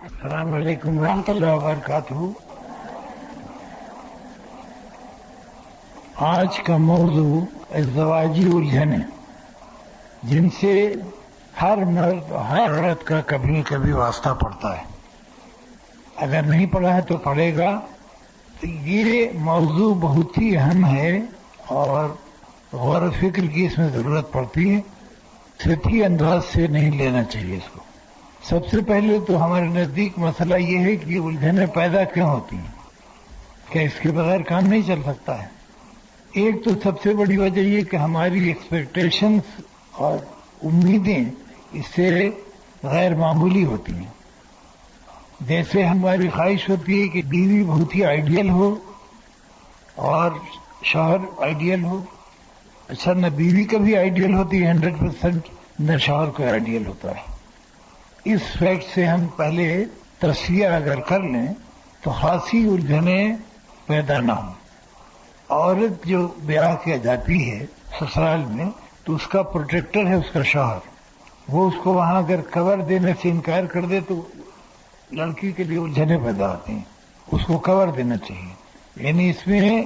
السلام علیکم ورحمۃ اللہ وبرکاتہ۔ آج کا موضوع ازدواجی الجھنیں، جن سے ہر مرد اور ہر عورت کا کبھی کبھی واسطہ پڑتا ہے۔ اگر نہیں پڑھا ہے تو پڑھے گا۔ تو یہ موضوع بہت ہی اہم ہے اور غور و فکر کی اس میں ضرورت پڑتی ہے۔ سطحی انداز سے نہیں لینا چاہیے اس کو۔ سب سے پہلے تو ہمارے نزدیک مسئلہ یہ ہے کہ الجھنیں پیدا کیوں ہوتی ہیں، کیا اس کے بغیر کام نہیں چل سکتا ہے؟ ایک تو سب سے بڑی وجہ یہ کہ ہماری ایکسپیکٹیشنز اور امیدیں اس سے غیر معمولی ہوتی ہیں۔ جیسے ہماری خواہش ہوتی ہے کہ بیوی بہت ہی آئیڈیل ہو اور شوہر آئیڈیل ہو۔ اچھا، نہ بیوی کبھی آئیڈیل ہوتی ہے 100%، نہ شوہر کو آئیڈیل ہوتا ہے۔ اس فیکٹ سے ہم پہلے تصفیہ اگر کر لیں تو خاصی الجھنیں پیدا نہ ہوں۔ عورت جو بیاہ کیا جاتی ہے سسرال میں تو اس کا پروٹیکٹر ہے اس کا شوہر۔ وہ اس کو وہاں اگر کور دینے سے انکار کر دے تو لڑکی کے لیے الجھنیں پیدا ہوتی ہیں۔ اس کو کور دینا چاہیے۔ یعنی اس میں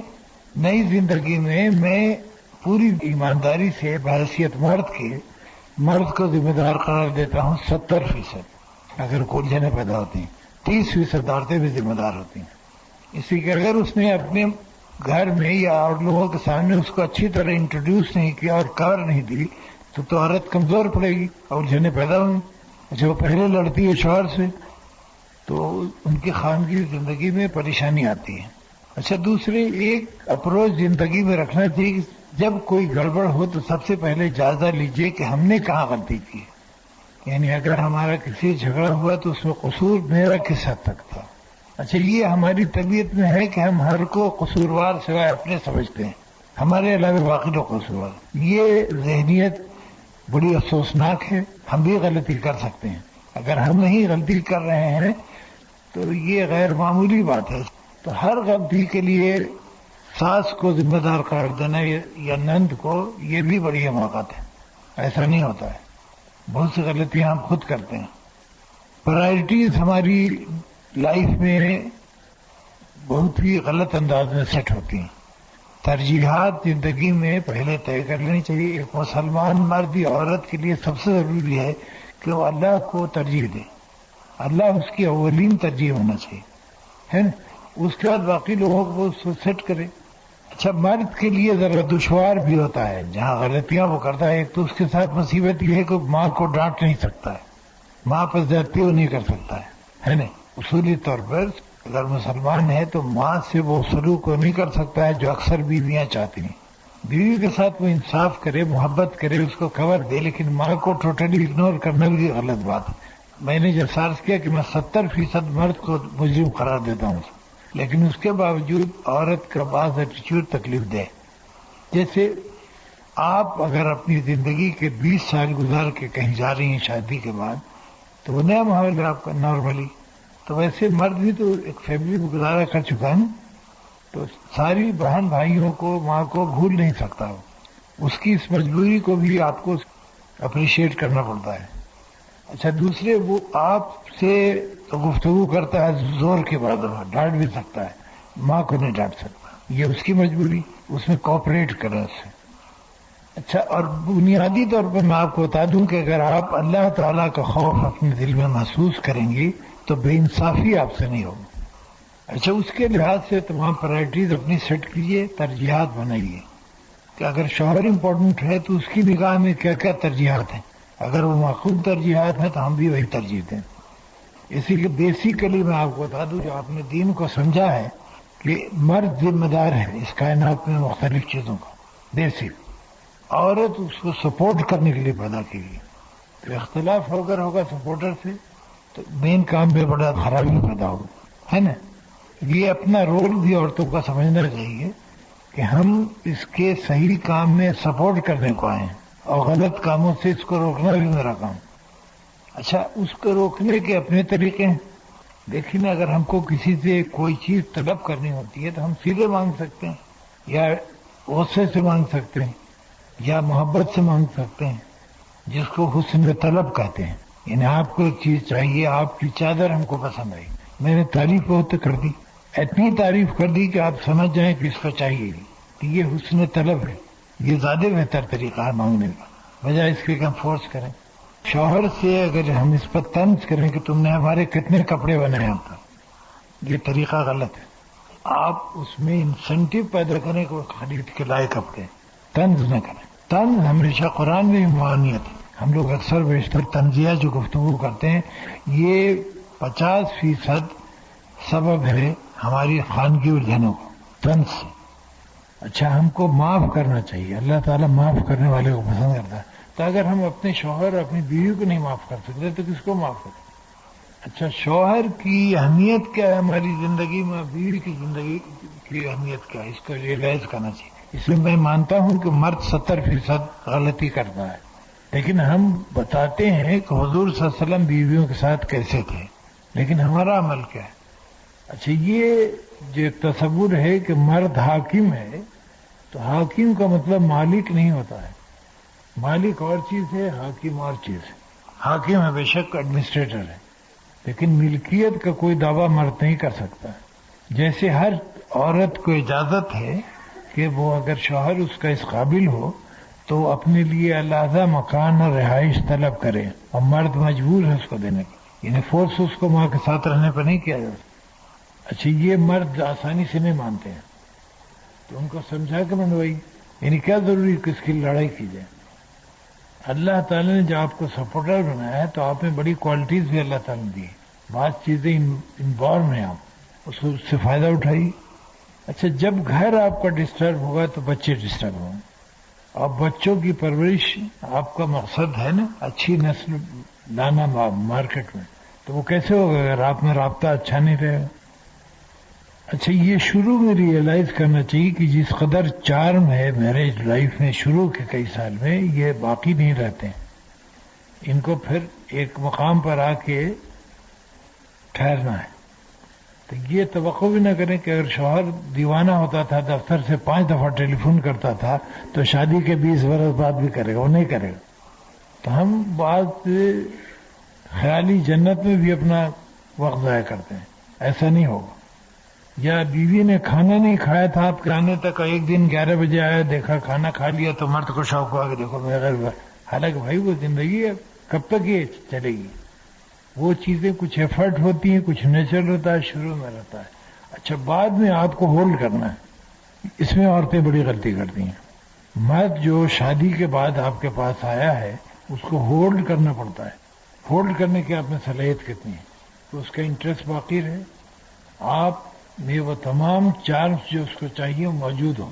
نئی زندگی میں پوری ایمانداری سے بحیثیت مرد کو ذمہ دار قرار دیتا ہوں 70%۔ اگر کوئی الجھنیں پیدا ہوتی ہیں 30% عورتیں بھی ذمہ دار ہوتی ہیں۔ اسی کہ اگر اس نے اپنے گھر میں یا اور لوگوں کے سامنے اس کو اچھی طرح انٹروڈیوس نہیں کیا اور کور نہیں دی تو عورت کمزور پڑے گی اور الجھنیں پیدا ہوں گی۔ جب وہ پہلے لڑتی ہے شوہر سے تو ان کی خاندگی زندگی میں پریشانی آتی ہے۔ اچھا، دوسرے ایک اپروچ زندگی میں رکھنا چاہیے کہ جب کوئی گڑبڑ ہو تو سب سے پہلے جائزہ لیجئے کہ ہم نے کہاں غلطی کی۔ یعنی اگر ہمارا کسی جھگڑا ہوا تو اس میں قصور میرا کس حد تک تھا۔ اچھا، یہ ہماری طبیعت میں ہے کہ ہم ہر کو قصوروار سوائے اپنے سمجھتے ہیں، ہمارے علاوہ باقی لوگ قصوروار۔ یہ ذہنیت بڑی افسوسناک ہے۔ ہم بھی غلطی کر سکتے ہیں۔ اگر ہم نہیں غلطی کر رہے ہیں تو یہ غیر معمولی بات ہے۔ تو ہر غلطی کے لیے ساس کو ذمہ دار قرار دینا یا نند کو، یہ بھی بڑی حماقت ہے۔ ایسا نہیں ہوتا ہے۔ بہت سی غلطیاں ہم خود کرتے ہیں۔ پرائرٹیز ہماری لائف میں بہت ہی غلط انداز میں سیٹ ہوتی ہیں۔ ترجیحات زندگی میں پہلے طے کر لینی چاہیے۔ ایک مسلمان مرد یا عورت کے لیے سب سے ضروری ہے کہ وہ اللہ کو ترجیح دے۔ اللہ اس کی اولین ترجیح ہونا چاہیے، ہے نا؟ اس کے بعد باقی لوگوں کو سیٹ کرے۔ اچھا، مرد کے لیے ذرا دشوار بھی ہوتا ہے جہاں غلطیاں وہ کرتا ہے۔ ایک تو اس کے ساتھ مصیبت یہ ہے کہ ماں کو ڈانٹ نہیں سکتا ہے، ماں پر زیادتی وہ نہیں کر سکتا ہے نا؟ اصولی طور پر اگر مسلمان ہے تو ماں سے وہ سلوک کو نہیں کر سکتا ہے جو اکثر بیویاں چاہتی ہیں۔ بیوی کے ساتھ وہ انصاف کرے، محبت کرے، اس کو کور دے، لیکن ماں کو ٹوٹلی اگنور کرنا بھی غلط بات ہے۔ میں نے جب عرض کیا کہ میں 70% مرد کو مجرم قرار دیتا ہوں، لیکن اس کے باوجود عورت کا بعض ایٹیچیوڈ تکلیف دے۔ جیسے آپ اگر اپنی زندگی کے 20 سال گزار کے کہیں جا رہی ہیں شادی کے بعد تو وہ نیا ماحول ہے آپ کا نارملی، تو ویسے مرد بھی تو ایک فیملی میں گزارا کر چکا ہے نا، تو ساری بہن بھائیوں کو، ماں کو بھول نہیں سکتا وہ۔ اس کی اس مجبوری کو بھی آپ کو اپریشیٹ کرنا پڑتا ہے۔ اچھا، دوسرے وہ آپ سے گفتگو کرتا ہے زور کے برابر، ڈانٹ بھی سکتا ہے، ماں کو نہیں ڈانٹ سکتا، یہ اس کی مجبوری، اس میں کوآپریٹ کریں اس سے۔ اچھا، اور بنیادی طور پر میں آپ کو بتا دوں کہ اگر آپ اللہ تعالیٰ کا خوف اپنے دل میں محسوس کریں گی تو بے انصافی آپ سے نہیں ہوگی۔ اچھا، اس کے لحاظ سے تمام پرائرٹیز اپنی سیٹ کیجیے، ترجیحات بنائیے کہ اگر شوہر امپورٹنٹ ہے تو اس کی نگاہ میں کیا کیا ترجیحات ہیں۔ اگر وہ معقول ترجیحات ہیں تو ہم بھی وہی ترجیح دیں۔ اسی لیے بیسیکلی میں آپ کو بتا دوں جو آپ نے دین کو سمجھا ہے کہ مرد ذمہ دار ہے اس کائنات میں مختلف چیزوں کا، بیسک، عورت اس کو سپورٹ کرنے کے لیے پیدا کی گئی۔ تو اختلاف اگر ہوگا سپورٹر سے تو مین کام میں بڑا خرابی پیدا ہوگا، ہے نا؟ یہ اپنا رول بھی عورتوں کا سمجھنا چاہیے کہ ہم اس کے صحیح کام میں سپورٹ کرنے کو آئے ہیں اور غلط کاموں سے اس کو روکنا بھی میرا کام۔ اچھا، اس کو روکنے کے اپنے طریقے ہیں۔ دیکھیں نا، اگر ہم کو کسی سے کوئی چیز طلب کرنی ہوتی ہے تو ہم سیدھے مانگ سکتے ہیں، یا غصے سے مانگ سکتے ہیں، یا محبت سے مانگ سکتے ہیں، جس کو حسن طلب کہتے ہیں۔ یعنی آپ کو ایک چیز چاہیے، آپ کی چادر ہم کو پسند آئی، میں نے تعریف بہت کر دی، اتنی تعریف کر دی کہ آپ سمجھ جائیں کہ اس کو چاہیے کہ یہ حسن طلب ہے، یہ زیادہ بہتر طریقہ ہے مانگنے کا، بجائے اس کے کہ ہم فورس کریں۔ شوہر سے اگر ہم اس پر طنز کریں کہ تم نے ہمارے کتنے کپڑے بنائے ہم پر، یہ طریقہ غلط ہے۔ آپ اس میں انسینٹیو پیدا کریں کہ وہ خرید کے لائے کپڑے، طنز نہ کریں۔ طنز ہمیشہ قرآن میں ممانعت ہے۔ ہم لوگ اکثر بیشتر طنزیہ جو گفتگو کرتے ہیں، یہ 50% سبب ہے ہماری خانگی الجھنوں کو، طنز سے۔ اچھا، ہم کو معاف کرنا چاہیے، اللہ تعالیٰ معاف کرنے والے کو پسند کرتا ہے۔ تو اگر ہم اپنے شوہر اپنی بیوی کو نہیں معاف کر سکتے تو کس کو معاف کریں؟ اچھا، شوہر کی اہمیت کیا ہے ہماری زندگی میں، بیوی کی زندگی کی اہمیت کیا ہے، اس کو ریئلائز کرنا چاہیے۔ اس لیے میں مانتا ہوں کہ مرد 70% غلطی کرتا ہے، لیکن ہم بتاتے ہیں کہ حضور صلی اللہ علیہ وسلم بیویوں کے ساتھ کیسے تھے، لیکن ہمارا عمل کیا ہے؟ اچھا، یہ جو ایک تصور ہے کہ مرد حاکم ہے، تو حاکم کا مطلب مالک نہیں ہوتا ہے، مالک اور چیز ہے، حاکم اور چیز ہے۔ حاکم ہے بے شک ایڈمنسٹریٹر ہے، لیکن ملکیت کا کوئی دعویٰ مرد نہیں کر سکتا۔ جیسے ہر عورت کو اجازت ہے کہ وہ اگر شوہر اس کا اس قابل ہو تو اپنے لیے علیحدہ مکان اور رہائش طلب کرے، اور مرد مجبور ہے اس کو دینے کا، یعنی فورس اس کو ماں کے ساتھ رہنے پر نہیں کیا جاتا۔ اچھا، یہ مرد آسانی سے نہیں مانتے ہیں، تو ان کو سمجھا کے منوائی، یعنی کیا ضروری کہ اس کی لڑائی کی جائے؟ اللہ تعالیٰ نے جو آپ کو سپورٹر بنایا ہے تو آپ میں بڑی کوالٹیز بھی اللہ تعالیٰ نے دی، بعض چیزیں انبورن ہیں، آپ اس سے فائدہ اٹھائیے۔ اچھا، جب گھر آپ کا ڈسٹرب ہوگا تو بچے ڈسٹرب ہوں گے، اور بچوں کی پرورش آپ کا مقصد ہے نا، اچھی نسل لانا مارکیٹ میں، تو وہ کیسے ہوگا اگر آپ میں رابطہ اچھا نہیں رہے گا؟ اچھا، یہ شروع میں ریئلائز کرنا چاہیے کہ جس قدر چارم ہے میرج لائف میں شروع کے کئی سال میں، یہ باقی نہیں رہتے ہیں، ان کو پھر ایک مقام پر آ کے ٹھہرنا ہے۔ تو یہ توقع بھی نہ کریں کہ اگر شوہر دیوانہ ہوتا تھا، دفتر سے 5 دفعہ ٹیلی فون کرتا تھا، تو شادی کے 20 برس بعد بھی کرے گا، وہ نہیں کرے گا۔ تو ہم بعض خیالی جنت میں بھی اپنا وقت ضائع کرتے ہیں، ایسا نہیں ہوگا۔ یا بیوی نے کھانا نہیں کھایا تھا آپ کے آنے تک، ایک دن 11 بجے آیا، دیکھا کھانا کھا لیا، تو مرد کو شوق ہوا کہ دیکھو میں غیر، حالانکہ بھائی وہ زندگی ہے، کب تک یہ چلے گی؟ وہ چیزیں کچھ ایفرٹ ہوتی ہیں، کچھ نیچرل ہوتا ہے، شروع میں رہتا ہے۔ اچھا، بعد میں آپ کو ہولڈ کرنا ہے، اس میں عورتیں بڑی غلطی کرتی ہیں۔ مرد جو شادی کے بعد آپ کے پاس آیا ہے اس کو ہولڈ کرنا پڑتا ہے، ہولڈ کرنے کی آپ میں صلاحیت کتنی ہے تو اس کا انٹرسٹ باقی رہے، آپ میں وہ تمام چارمز جو اس کو چاہیے وہ موجود ہوں۔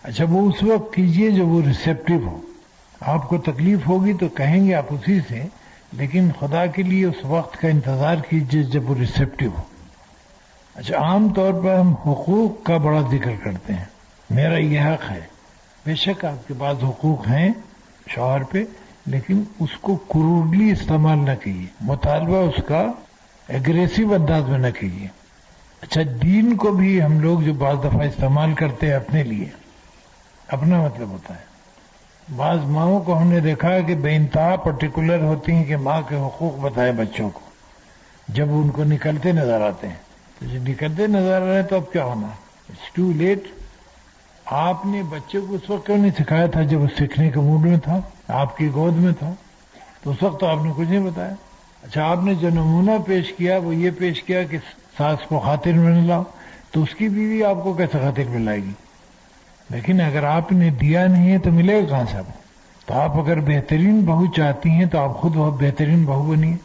اچھا، وہ اس وقت کیجئے جب وہ ریسیپٹیو ہو، آپ کو تکلیف ہوگی تو کہیں گے آپ اسی سے، لیکن خدا کے لیے اس وقت کا انتظار کیجئے جب وہ ریسیپٹیو ہو۔ اچھا، عام طور پر ہم حقوق کا بڑا ذکر کرتے ہیں، میرا یہ حق ہے، بے شک آپ کے پاس حقوق ہیں شوہر پہ، لیکن اس کو کروڈلی استعمال نہ کیجیے، مطالبہ اس کا ایگریسو انداز میں نہ کیجیے۔ اچھا، دین کو بھی ہم لوگ جو بعض دفعہ استعمال کرتے ہیں اپنے لیے، اپنا مطلب ہوتا ہے۔ بعض ماؤں کو ہم نے دیکھا ہے کہ بے انتہا پرٹیکولر ہوتی ہیں کہ ماں کے حقوق بتائے بچوں کو، جب ان کو نکلتے نظر آتے ہیں، تو جب نکلتے نظر آ رہے ہیں تو اب کیا ہونا، اٹس ٹو لیٹ۔ آپ نے بچے کو اس وقت کیوں نہیں سکھایا تھا جب وہ سیکھنے کے موڈ میں تھا، آپ کی گود میں تھا، تو اس وقت تو آپ نے کچھ نہیں بتایا۔ اچھا، آپ نے جو نمونہ پیش کیا وہ یہ پیش کیا کہ ساس کو خاطر میں نہ لاؤ، تو اس کی بیوی آپ کو کیسے خاطر میں لائے گی؟ لیکن اگر آپ نے دیا نہیں ہے تو ملے گا کہاں سے آپ؟ تو آپ اگر بہترین بہو چاہتی ہیں تو آپ خود بہت بہترین بہو بنیے۔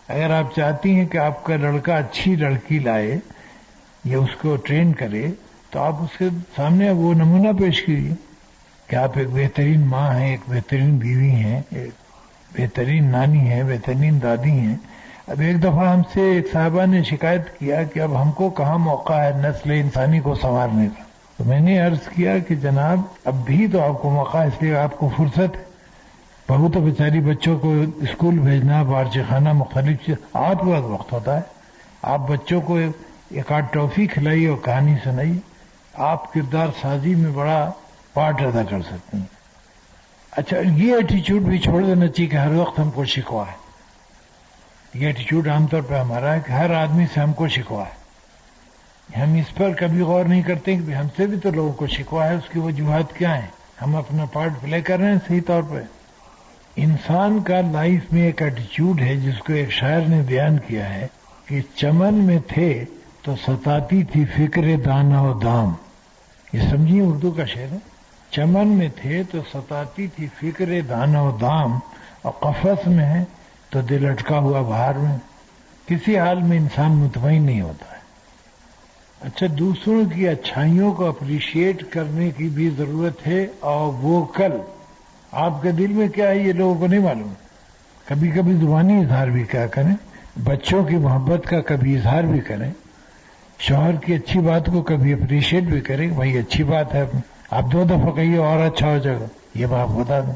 اگر آپ چاہتی ہیں کہ آپ کا لڑکا اچھی لڑکی لائے یا اس کو ٹرین کرے تو آپ اس کے سامنے وہ نمونہ پیش کیجیے کہ آپ ایک بہترین ماں ہیں، ایک بہترین بیوی ہیں، ایک بہترین نانی ہیں، بہترین دادی ہیں۔ اب ایک دفعہ ہم سے ایک صاحبہ نے شکایت کیا کہ اب ہم کو کہاں موقع ہے نسل انسانی کو سنوارنے کا، تو میں نے عرض کیا کہ جناب اب بھی تو آپ کو موقع ہے، اس لیے آپ کو فرصت ہے۔ بہو تو بیچاری بچوں کو اسکول بھیجنا، بارچی خانہ، مختلف چیز، آپ کے پاس وقت ہوتا ہے، آپ بچوں کو ایک آدھ ٹافی کھلائیے اور کہانی سنائیے، آپ کردار سازی میں بڑا پارٹ ادا کر سکتے ہیں۔ اچھا یہ ایٹیچیوڈ بھی چھوڑ دینا چاہیے کہ ہر وقت ہم کو شکوا ہے. یہ ایٹیچیوڈ عام طور پہ ہمارا ہے کہ ہر آدمی سے ہم کو شکوا ہے. ہم اس پر کبھی غور نہیں کرتے کہ ہم سے بھی تو لوگوں کو شکوا ہے. اس کی وجوہات کیا ہیں؟ ہم اپنا پارٹ پلے کر رہے ہیں صحیح طور پہ؟ انسان کا لائف میں ایک ایٹیچیوڈ ہے جس کو ایک شاعر نے بیان کیا ہے کہ چمن میں تھے تو ستاتی تھی فکر دانا و دام. یہ سمجھیے اردو کا شعر ہے. چمن میں تھے تو ستاتی تھی فکر دانا و دام، اور قفس میں ہے تو دل اٹکا ہوا بہار میں. کسی حال میں انسان مطمئن نہیں ہوتا ہے. اچھا دوسروں کی اچھائیوں کو اپریشیٹ کرنے کی بھی ضرورت ہے، اور وہ کل آپ کے دل میں کیا ہے یہ لوگوں کو نہیں معلوم. کبھی کبھی زبانی اظہار بھی کیا کریں، بچوں کی محبت کا کبھی اظہار بھی کریں، شوہر کی اچھی بات کو کبھی اپریشیٹ بھی کریں. بھائی اچھی بات ہے، آپ 2 دفعہ کہیے اور اچھا ہو جائے گا. یہ بات بتا دیں،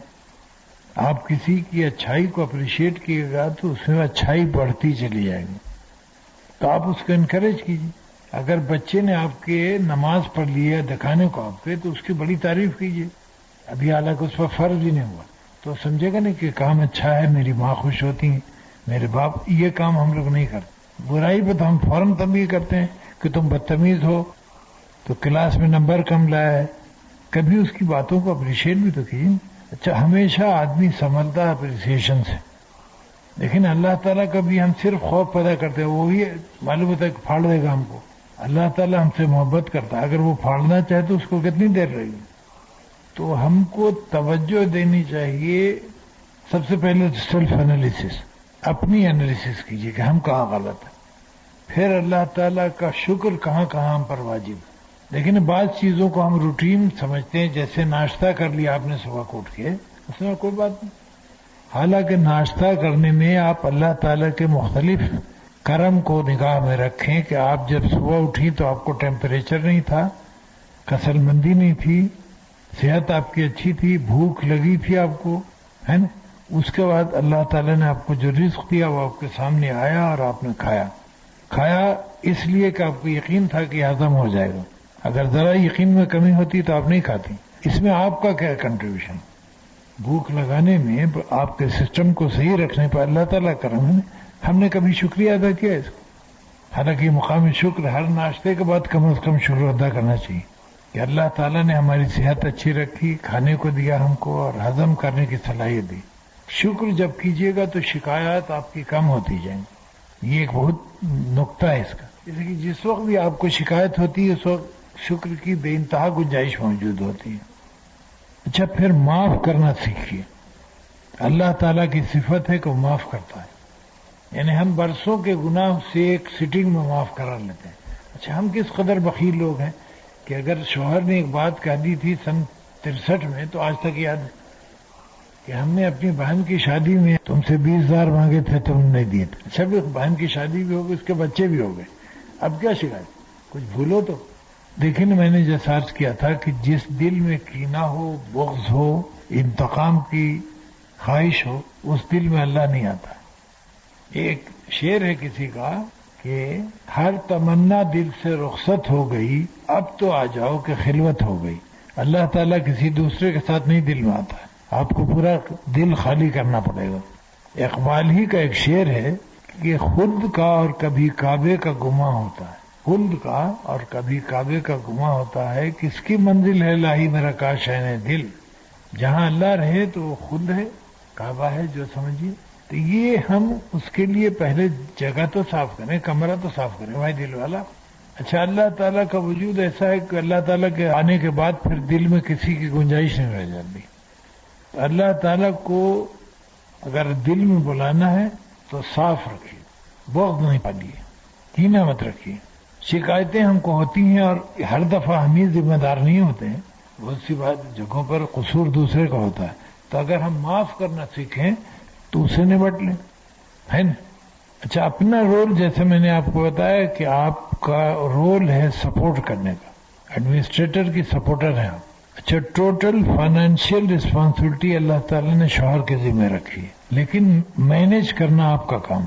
آپ کسی کی اچھائی کو اپریشیٹ کیے گا تو اس میں اچھائی بڑھتی چلی جائے گی. تو آپ اس کو انکریج کیجیے. اگر بچے نے آپ کے نماز پڑھ لی ہے دکھانے کو آپ کے، تو اس کی بڑی تعریف کیجیے. ابھی حالانکہ اس پر فرض ہی نہیں ہوا تو سمجھے گا نہیں کہ کام اچھا ہے، میری ماں خوش ہوتی ہیں، میرے باپ. یہ کام ہم لوگ نہیں کرتے. برائی پہ تو ہم فوراً تنبیہ کرتے ہیں کہ تم بدتمیز ہو، تو کلاس میں نمبر کم لایا ہے. کبھی اس کی باتوں کو اپریشیٹ بھی تو کیجیے. اچھا ہمیشہ آدمی سنبھلتا ہے اپریسیشن سے، لیکن اللہ تعالیٰ کا بھی ہم صرف خوف پیدا کرتے ہیں. وہی معلوم ہوتا ہے کہ پھاڑ دے گا ہم کو. اللہ تعالیٰ ہم سے محبت کرتا ہے، اگر وہ پھاڑنا چاہے تو اس کو کتنی دیر رہے گی. تو ہم کو توجہ دینی چاہیے. سب سے پہلے سیلف انالیسس، اپنی انالیسس کیجیے کہ ہم کہاں غلط ہیں. پھر اللہ تعالیٰ کا شکر کہاں کہاں ہم پر واجب. لیکن بعض چیزوں کو ہم روٹین سمجھتے ہیں، جیسے ناشتہ کر لیا آپ نے صبح کو اٹھ کے، اس میں کوئی بات نہیں. حالانکہ ناشتہ کرنے میں آپ اللہ تعالیٰ کے مختلف کرم کو نگاہ میں رکھیں کہ آپ جب صبح اٹھی تو آپ کو ٹیمپریچر نہیں تھا، کسل مندی نہیں تھی، صحت آپ کی اچھی تھی، بھوک لگی تھی آپ کو، ہے نا. اس کے بعد اللہ تعالیٰ نے آپ کو جو رزق دیا وہ آپ کے سامنے آیا اور آپ نے کھایا اس لیے کہ آپ کو یقین تھا کہ ہضم ہو جائے گا. اگر ذرا یقین میں کمی ہوتی تو آپ نہیں کھاتی. اس میں آپ کا کیا کنٹریبیوشن؟ بھوک لگانے میں آپ کے سسٹم کو صحیح رکھنے پر اللہ تعالیٰ کرم ہے. ہم نے کبھی شکریہ ادا کیا اس کو؟ حالانکہ یہ مقام شکر ہر ناشتے کے بعد کم از کم شکر ادا کرنا چاہیے کہ اللہ تعالیٰ نے ہماری صحت اچھی رکھی، کھانے کو دیا ہم کو، اور ہضم کرنے کی صلاحیت دی. شکر جب کیجیے گا تو شکایات آپ کی کم ہوتی جائیں گی. یہ ایک بہت نقطہ ہے اس کا. جیسے کہ جس وقت بھی آپ کو شکایت ہوتی ہے اس وقت شکر کی بے انتہا گنجائش موجود ہوتی ہے. اچھا پھر معاف کرنا سیکھیے. اللہ تعالیٰ کی صفت ہے کہ وہ معاف کرتا ہے. یعنی ہم برسوں کے گناہ سے ایک سٹنگ میں معاف کرا لیتے ہیں. اچھا ہم کس قدر بخیل لوگ ہیں کہ اگر شوہر نے ایک بات کہہ دی تھی سن 63 میں تو آج تک یاد ہے کہ ہم نے اپنی بہن کی شادی میں تم سے 20,000 مانگے تھے تم نے دیے تھے. اچھا بہن کی شادی بھی ہو گئی، اس کے بچے بھی ہو گئے، اب کیا شکایت؟ کچھ بھولو تو. لیکن میں نے جیسا عرض کیا تھا کہ جس دل میں کینہ ہو، بغض ہو، انتقام کی خواہش ہو، اس دل میں اللہ نہیں آتا. ایک شعر ہے کسی کا کہ ہر تمنا دل سے رخصت ہو گئی، اب تو آ جاؤ کہ خلوت ہو گئی. اللہ تعالیٰ کسی دوسرے کے ساتھ نہیں دل میں آتا ہے، آپ کو پورا دل خالی کرنا پڑے گا. اقبال ہی کا ایک شعر ہے کہ خود کا اور کبھی کعبے کا گماں ہوتا ہے. خود کا اور کبھی کعبے کا گماں ہوتا ہے. کس کی منزل ہے لاہی میرا کاشین دل. جہاں اللہ رہے تو وہ خود ہے، کعبہ ہے جو سمجھیے. تو یہ ہم اس کے لیے پہلے جگہ تو صاف کریں، کمرہ تو صاف کریں بھائی دل والا. اچھا اللہ تعالیٰ کا وجود ایسا ہے کہ اللہ تعالیٰ کے آنے کے بعد پھر دل میں کسی کی گنجائش نہیں رہ جاتی. اللہ تعالیٰ کو اگر دل میں بلانا ہے تو صاف رکھیے، بغض نہیں پالیے، کینہ مت رکھیے. شکایتیں ہم کو ہوتی ہیں اور ہر دفعہ ہم ہی ذمہ دار نہیں ہوتے ہیں. بہت سی بات جگہوں پر قصور دوسرے کا ہوتا ہے. تو اگر ہم معاف کرنا سیکھیں تو اسے نمٹ لیں، ہے نا. اچھا اپنا رول جیسے میں نے آپ کو بتایا کہ آپ کا رول ہے سپورٹ کرنے کا، ایڈمنسٹریٹر کی سپورٹر ہیں آپ. اچھا ٹوٹل فائنینشیل رسپانسبلٹی اللہ تعالیٰ نے شوہر کے ذمہ رکھی ہے، لیکن مینج کرنا آپ کا کام.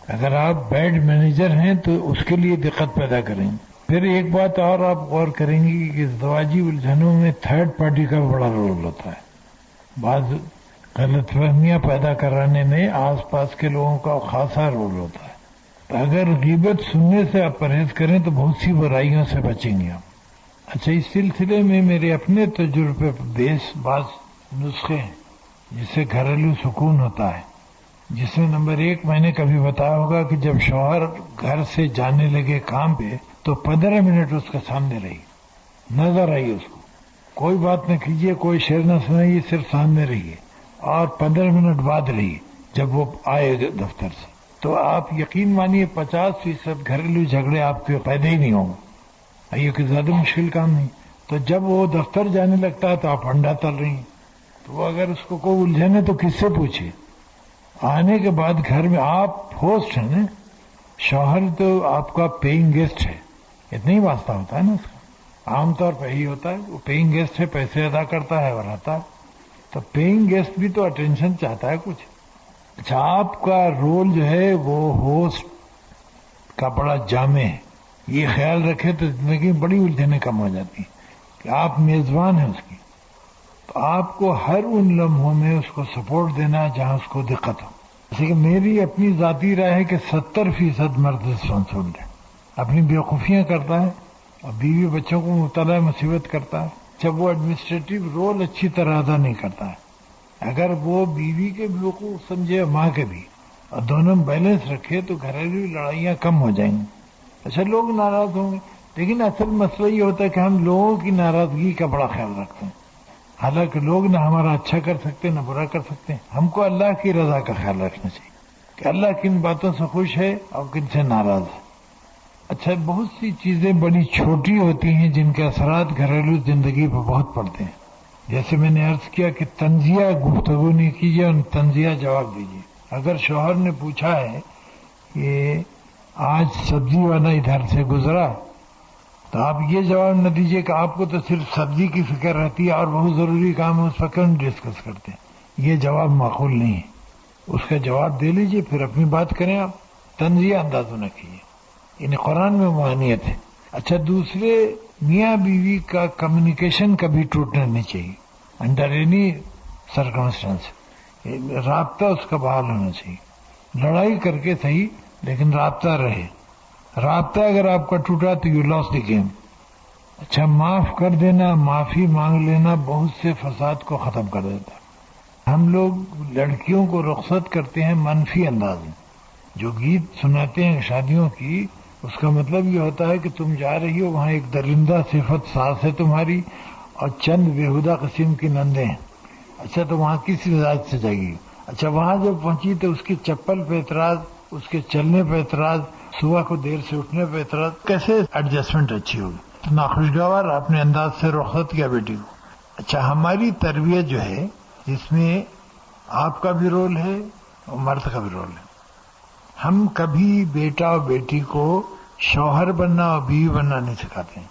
اگر آپ بیڈ مینیجر ہیں تو اس کے لیے دقت پیدا کریں. پھر ایک بات اور آپ غور کریں گی کہ ازدواجی الجھنوں میں تھرڈ پارٹی کا بڑا رول ہوتا ہے. بعض غلط فہمیاں پیدا کرانے میں آس پاس کے لوگوں کا خاصا رول ہوتا ہے. اگر غیبت سننے سے آپ پرہیز کریں تو بہت سی برائیوں سے بچیں گے آپ. اچھا، اس سلسلے میں میرے اپنے تجربے پر بیس بعض نسخے ہیں جس سے گھریلو سکون ہوتا ہے. جس میں نمبر 1 میں نے کبھی بتایا ہوگا کہ جب شوہر گھر سے جانے لگے کام پہ تو 15 منٹ اس کے سامنے رہی، نظر آئی اس کو، کوئی بات نہ کیجیے، کوئی شعر نہ سنائیے، صرف سامنے رہیے، اور 15 منٹ بعد رہی جب وہ آئے دفتر سے. تو آپ یقین مانیے 50% گھریلو جھگڑے آپ کے پیدا ہی نہیں ہوں گے. یہ کہ زیادہ مشکل کام نہیں. تو جب وہ دفتر جانے لگتا ہے تو آپ انڈا تل رہی ہیں، تو وہ اگر اس کو کوئی الجھن ہے تو کس سے پوچھے؟ آنے کے بعد گھر میں آپ ہوسٹ ہیں نا، شوہر تو آپ کا پیئنگ گیسٹ ہے، اتنا ہی واسطہ ہوتا ہے نا اس کا. عام طور پہ یہی ہوتا ہے، وہ پیئنگ گیسٹ ہے، پیسے ادا کرتا ہے اور آتا ہے. تو پیئنگ گیسٹ بھی تو اٹینشن چاہتا ہے کچھ. اچھا، آپ کا رول جو ہے وہ ہوسٹ کا بڑا جامع ہے. یہ خیال رکھے تو زندگی میں بڑی الجھنیں کم ہو جاتی ہیں کہ آپ میزبان ہیں اس کی. تو آپ کو ہر ان لمحوں میں اس کو سپورٹ دینا جہاں اس کو دقت ہو. جیسے کہ میری اپنی ذاتی رائے ہے کہ 70% مرد رسپانسبل ہے، اپنی بیوقوفیاں کرتا ہے اور بیوی بچوں کو مبتلا مصیبت کرتا ہے. جب وہ ایڈمنسٹریٹو رول اچھی طرح ادا نہیں کرتا ہے، اگر وہ بیوی کے بیوقوف سمجھے ماں کے بھی، اور دونوں بیلنس رکھے تو گھریلو لڑائیاں کم ہو جائیں گی. اچھا، لوگ ناراض ہوں گے، لیکن اصل مسئلہ یہ ہوتا ہے کہ ہم لوگوں کی ناراضگی کا بڑا خیال رکھتے ہیں. حالانکہ لوگ نہ ہمارا اچھا کر سکتے نہ برا کر سکتے ہیں. ہم کو اللہ کی رضا کا خیال رکھنا چاہیے کہ اللہ کن باتوں سے خوش ہے اور کن سے ناراض ہے. اچھا، بہت سی چیزیں بڑی چھوٹی ہوتی ہیں جن کے اثرات گھریلو زندگی پہ بہت پڑتے ہیں. جیسے میں نے عرض کیا کہ تنزیہ گفتگو نہیں کیجیے اور تنزیہ جواب دیجیے. اگر شوہر نے پوچھا ہے کہ آج سبزی والا ادھر سے گزرا، تو آپ یہ جواب نہ دیجیے کہ آپ کو تو صرف سبزی کی فکر رہتی ہے اور بہت ضروری کام ہے اس پر کیوں ڈسکس کرتے ہیں. یہ جواب معقول نہیں ہے. اس کا جواب دے لیجیے، پھر اپنی بات کریں. آپ تنزیہ انداز نہ کیجیے، یعنی قرآن میں معنیت ہے. اچھا، دوسرے میاں بیوی کا کمیونیکیشن کبھی ٹوٹنا نہیں چاہیے انڈر اینی سرکمسٹانس. رابطہ اس کا بحال ہونا چاہیے. لڑائی کر کے صحیح، لیکن رابطہ رہے. رابطہ اگر آپ کا ٹوٹا تو یو لاس دی گیم. اچھا، معاف کر دینا، معافی مانگ لینا بہت سے فساد کو ختم کر دیتا. ہم لوگ لڑکیوں کو رخصت کرتے ہیں منفی انداز میں. جو گیت سناتے ہیں شادیوں کی، اس کا مطلب یہ ہوتا ہے کہ تم جا رہی ہو، وہاں ایک درندہ صفت ساس ہے تمہاری اور چند بےہودہ قسم کی نندیں ہیں. اچھا، تو وہاں کس مزاج سے جائے گی؟ اچھا، وہاں جب پہنچی تو اس کی چپل پہ اعتراض، اس کے چلنے پہ اعتراض، صبح کو دیر سے اٹھنے پہ اعتراض. کیسے ایڈجسٹمنٹ اچھی ہوگی؟ ناخوشگوار اپنے انداز سے رخصت کیا بیٹی کو. اچھا، ہماری تربیت جو ہے جس میں آپ کا بھی رول ہے اور مرد کا بھی رول ہے. ہم کبھی بیٹا اور بیٹی کو شوہر بننا اور بیوی بننا نہیں سکھاتے ہیں.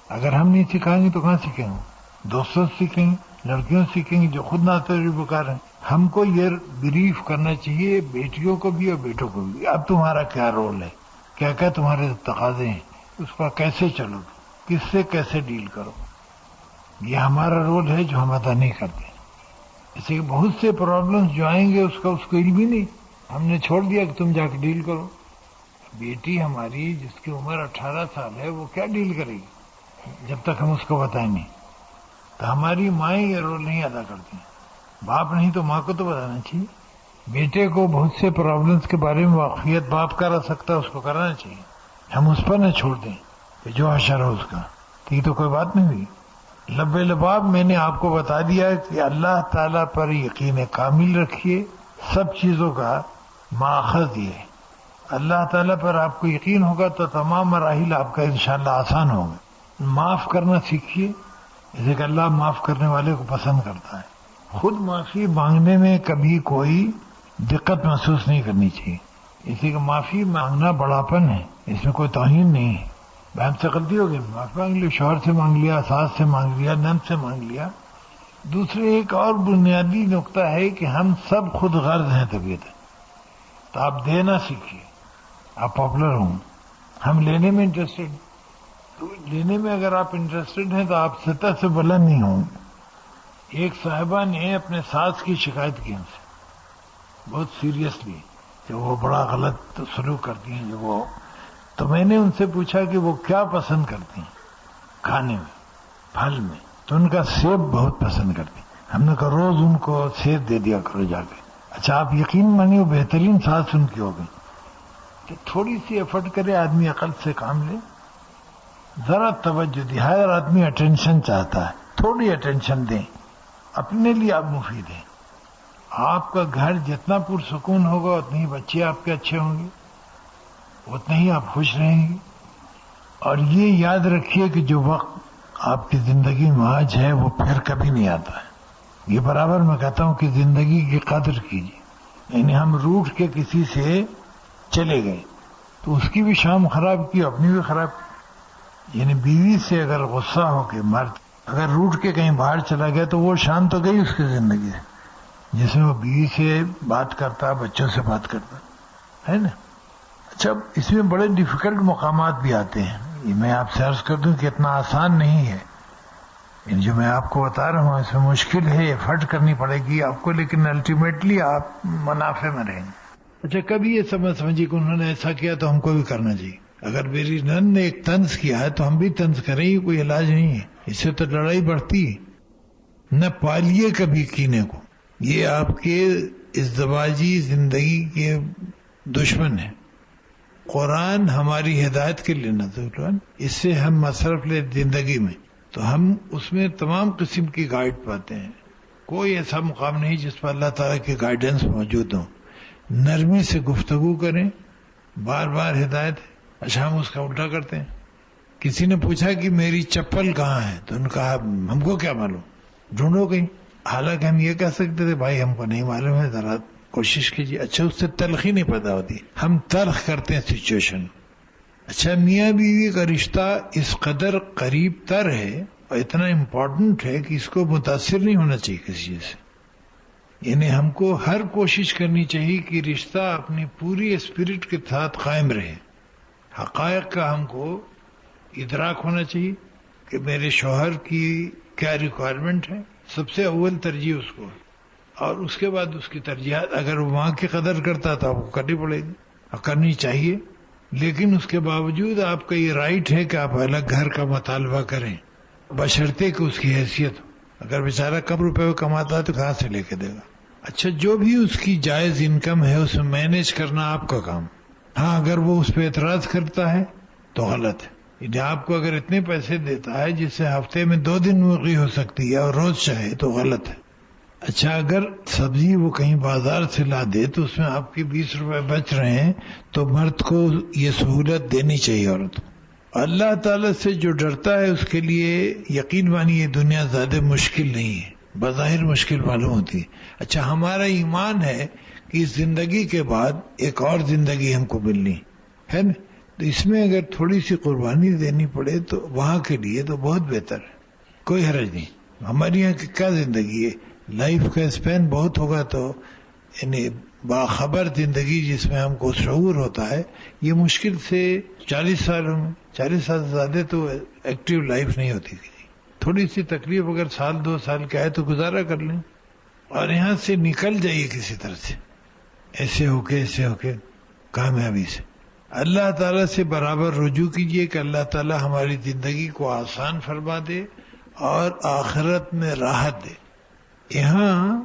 اگر ہم نہیں سکھائیں گے تو کہاں سیکھیں گے؟ دوستوں سے سیکھیں گے، لڑکیوں سے سیکھیں گے جو خود نہ تجربہ ہیں. ہم کو یہ بریف کرنا چاہیے بیٹیوں کو بھی اور بیٹوں کو بھی. اب تمہارا کیا رول ہے، کیا کیا تمہارے تقاضے ہیں، اس پر کیسے چلو، کس سے کیسے ڈیل کرو. یہ ہمارا رول ہے جو ہم ادا نہیں کرتے. ایسے بہت سے پرابلمز جو آئیں گے اس کو علم ہی نہیں، ہم نے چھوڑ دیا کہ تم جا کے ڈیل کرو. بیٹی ہماری جس کی عمر 18 سال ہے وہ کیا ڈیل کرے گی جب تک ہم اس کو بتائیں نہیں؟ تو ہماری مائیں یہ رول نہیں ادا کرتی. باپ نہیں تو ماں کو تو بتانا چاہیے. بیٹے کو بہت سے پرابلمز کے بارے میں واقفیت باپ کرا سکتا ہے، اس کو کرانا چاہیے. ہم اس پر نہ چھوڑ دیں کہ جو حشر ہو اس کا. یہ تو کوئی بات نہیں ہوئی. لب لباب میں نے آپ کو بتا دیا کہ اللہ تعالیٰ پر یقین کامل رکھیے. سب چیزوں کا ماخذ یہ ہے. اللہ تعالیٰ پر آپ کو یقین ہوگا تو تمام مراحل آپ کا انشاءاللہ آسان ہوگا. معاف کرنا سیکھیے، جیسے کہ اللہ معاف کرنے والے کو پسند کرتا ہے. خود معافی مانگنے میں کبھی کوئی دقت محسوس نہیں کرنی چاہیے. اسی کہ معافی مانگنا بڑاپن ہے، اس میں کوئی توہین نہیں ہے. بہن سے غلطی ہو گئی، معافی مانگ لی، شوہر سے مانگ لیا، ساس سے مانگ لیا، نند سے مانگ لیا. دوسرے ایک اور بنیادی نقطہ ہے کہ ہم سب خود غرض ہیں طبیعت ہے. تو آپ دینا سیکھیے. آپ پاپولر ہوں، ہم لینے میں انٹرسٹڈ. تو لینے میں اگر آپ انٹرسٹڈ ہیں تو آپ سطح سے بلند نہیں ہوں گے. ایک صاحبہ نے اپنے ساس کی شکایت کی ہم سے بہت سیریسلی کہ وہ بڑا غلط سلوک کرتی ہیں جو وہ. تو میں نے ان سے پوچھا کہ وہ کیا پسند کرتی ہیں کھانے میں پھل میں. تو ان کا سیب بہت پسند کرتی ہیں. ہم نے کہا روز ان کو سیب دے دیا کرو جا کے. اچھا آپ یقین مانیے وہ بہترین ساس ان کی ہو گئی کہ تھوڑی سی ایفرٹ کرے آدمی عقل سے کام لے, ذرا توجہ دی. ہر آدمی اٹینشن چاہتا ہے, تھوڑی اٹینشن دیں, اپنے لیے آپ مفید ہیں. آپ کا گھر جتنا پرسکون ہوگا اتنے ہی بچے آپ کے اچھے ہوں گے, اتنے ہی آپ خوش رہیں گے. اور یہ یاد رکھیے کہ جو وقت آپ کی زندگی میں آج ہے وہ پھر کبھی نہیں آتا ہے. یہ برابر میں کہتا ہوں کہ زندگی کی قدر کیجیے. یعنی ہم روٹ کے کسی سے چلے گئے تو اس کی بھی شام خراب کی, اپنی بھی خراب کی. یعنی بیوی سے اگر غصہ ہو کے مرد اگر روٹ کے کہیں باہر چلا گیا تو وہ شان تو گئی اس کی زندگی سے, جس میں وہ بیوی سے بات کرتا, بچوں سے بات کرتا ہے نا. اچھا اس میں بڑے ڈیفیکلٹ مقامات بھی آتے ہیں. یہ میں آپ سے عرض کر دوں کہ اتنا آسان نہیں ہے. جو میں آپ کو بتا رہا ہوں اس میں مشکل ہے, ایفرٹ کرنی پڑے گی آپ کو, لیکن الٹیمیٹلی آپ منافع میں رہیں گے. اچھا کبھی یہ سمجھیے کہ انہوں نے ایسا کیا تو ہم کو بھی کرنا چاہیے. اگر میری نن نے ایک طنز کیا ہے تو ہم بھی طنز کریں, یہ کوئی علاج نہیں ہے. اس سے تو لڑائی بڑھتی ہے. نہ پالیے کبھی کینے کو, یہ آپ کے ازدواجی زندگی کے دشمن ہیں. قرآن ہماری ہدایت کے لیے نازل ہوا, اس سے ہم مصرف لے زندگی میں تو ہم اس میں تمام قسم کی گائیڈ پاتے ہیں. کوئی ایسا مقام نہیں جس پر اللہ تعالیٰ کی گائیڈنس موجود ہو. نرمی سے گفتگو کریں, بار بار ہدایت ہے. اچھا ہم اس کا الٹا کرتے ہیں. کسی نے پوچھا کہ میری چپل کہاں ہے تو انہوں نے کہا ہم کو کیا معلوم, ڈھونڈو کہیں. حالانکہ ہم یہ کہہ سکتے تھے بھائی ہم کو نہیں معلوم ہے, ذرا کوشش کیجیے. اچھا اس سے تلخی نہیں پیدا ہوتی, ہم تلخ کرتے ہیں سچویشن. اچھا میاں بیوی کا رشتہ اس قدر قریب تر ہے اور اتنا امپورٹنٹ ہے کہ اس کو متاثر نہیں ہونا چاہیے کسی چیز سے. یعنی ہم کو ہر کوشش کرنی چاہیے کہ رشتہ اپنی پوری اسپرٹ کے ساتھ قائم رہے. حقائق کا ہم کو ادراک ہونا چاہیے کہ میرے شوہر کی کیا ریکوائرمنٹ ہے, سب سے اول ترجیح اس کو, اور اس کے بعد اس کی ترجیحات. اگر وہ وہاں کی قدر کرتا تو آپ کو کرنی پڑے گی اور کرنی چاہیے. لیکن اس کے باوجود آپ کا یہ رائٹ ہے کہ آپ الگ گھر کا مطالبہ کریں, بشرطے کہ اس کی حیثیت ہو. اگر بیچارہ کم روپے میں کماتا ہے تو کہاں سے لے کے دے گا. اچھا جو بھی اس کی جائز انکم ہے اسے مینیج کرنا آپ کا کام. ہاں اگر وہ اس پہ اعتراض کرتا ہے تو غلط ہے. یعنی آپ کو اگر اتنے پیسے دیتا ہے جس سے ہفتے میں 2 دن مرغی ہو سکتی ہے اور روز چاہے تو غلط ہے. اچھا اگر سبزی وہ کہیں بازار سے لا دے تو اس میں آپ کے 20 روپے بچ رہے ہیں تو مرد کو یہ سہولت دینی چاہیے عورت کو. اللہ تعالیٰ سے جو ڈرتا ہے اس کے لیے یقین مانی یہ دنیا زیادہ مشکل نہیں ہے, بظاہر مشکل معلوم ہوتی ہے. اچھا ہمارا ایمان ہے کہ اس زندگی کے بعد ایک اور زندگی ہم کو ملنی ہے نا, تو اس میں اگر تھوڑی سی قربانی دینی پڑے تو وہاں کے لیے تو بہت بہتر ہے, کوئی حرج نہیں. ہمارے یہاں کی کیا زندگی ہے, لائف کا اسپین بہت ہوگا تو یعنی باخبر زندگی جس میں ہم کو شعور ہوتا ہے یہ مشکل سے 40 سالوں میں, 40 سال سے زیادہ تو ایکٹیو لائف نہیں ہوتی. تھوڑی سی تکلیف اگر 1-2 سال کا ہے تو گزارا کر لیں اور یہاں سے نکل جائیے کسی طرح سے, ایسے ہو کے کامیابی سے. اللہ تعالیٰ سے برابر رجوع کیجیے کہ اللہ تعالیٰ ہماری زندگی کو آسان فرما دے اور آخرت میں راحت دے. یہاں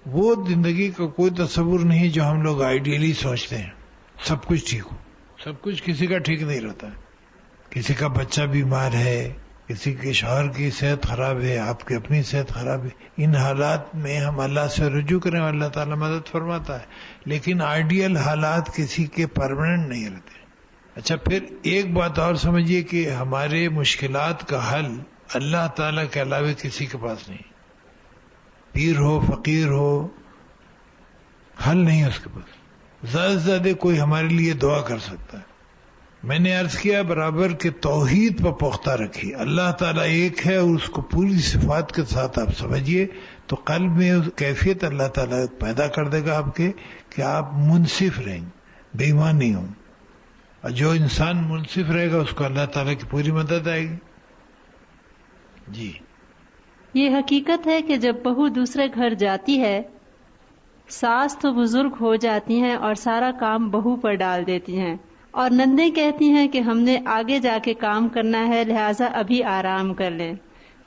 وہ زندگی کا کوئی تصور نہیں جو ہم لوگ آئیڈیلی سوچتے ہیں. سب کچھ ٹھیک ہو, سب کچھ کسی کا ٹھیک نہیں رہتا ہے. کسی کا بچہ بیمار ہے, کسی کے شوہر کی صحت خراب ہے, آپ کی اپنی صحت خراب ہے. ان حالات میں ہم اللہ سے رجوع کریں, اللہ تعالیٰ مدد فرماتا ہے. لیکن آئیڈیل حالات کسی کے پرماننٹ نہیں رہتے. اچھا پھر ایک بات اور سمجھیے کہ ہمارے مشکلات کا حل اللہ تعالیٰ کے علاوہ کسی کے پاس نہیں. پیر ہو, فقیر ہو, حل نہیں اس کے پاس. زیادہ سے زیادہ کوئی ہمارے لیے دعا کر سکتا ہے. میں نے عرض کیا برابر کہ توحید پر پختہ رکھی. اللہ تعالیٰ ایک ہے اور اس کو پوری صفات کے ساتھ آپ سمجھیے تو قلب میں کیفیت اللہ تعالیٰ پیدا کر دے گا آپ کے کہ آپ منصف رہیں گے, بے ایمان نہیں ہوں. اور جو انسان منصف رہے گا اس کو اللہ تعالیٰ کی پوری مدد آئے گی. جی یہ حقیقت ہے کہ جب بہو دوسرے گھر جاتی ہے، ساس تو بزرگ ہو جاتی ہیں اور سارا کام بہو پر ڈال دیتی ہیں، اور نندیں کہتی ہیں کہ ہم نے آگے جا کے کام کرنا ہے، لہٰذا ابھی آرام کر لیں۔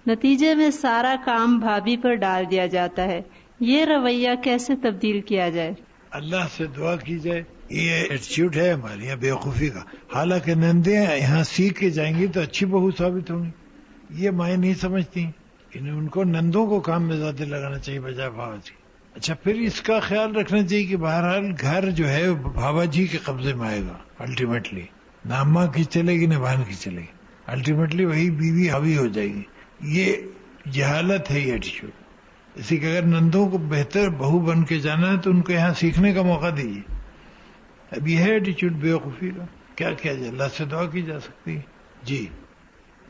نتیجے میں سارا کام بھابھی پر ڈال دیا جاتا ہے۔ یہ رویہ کیسے تبدیل کیا جائے؟ اللہ سے دعا کی جائے۔ یہ ایٹیچیوڈ ہے ہمارے یہاں بیوقوفی کا، حالانکہ نندیں یہاں سیکھ کے جائیں گی تو اچھی بہو ثابت ہوں گی، یہ مائیں نہیں سمجھتی، ان کو نندوں کو کام میں زیادہ لگانا چاہیے بجائے بھاوا جی۔ اچھا، پھر اس کا خیال رکھنا چاہیے کہ بہرحال گھر جو ہے بھاوا جی کے قبضے میں آئے گا الٹیمیٹلی، نہ اماں کی چلے گی نہ بہن کی چلے گی، الٹیمیٹلی وہی بیوی حاوی ہو جائے گی۔ یہ جہالت ہے، یہ ایٹیچیوڈ۔ اسی کہ اگر نندوں کو بہتر بہو بن کے جانا ہے تو ان کو یہاں سیکھنے کا موقع دیجیے۔ اب یہ ہے ایٹیچیوڈ بیوقوفی کا، کیا کیا جائے؟ اللہ سے دعا کی جا سکتی ہے جی۔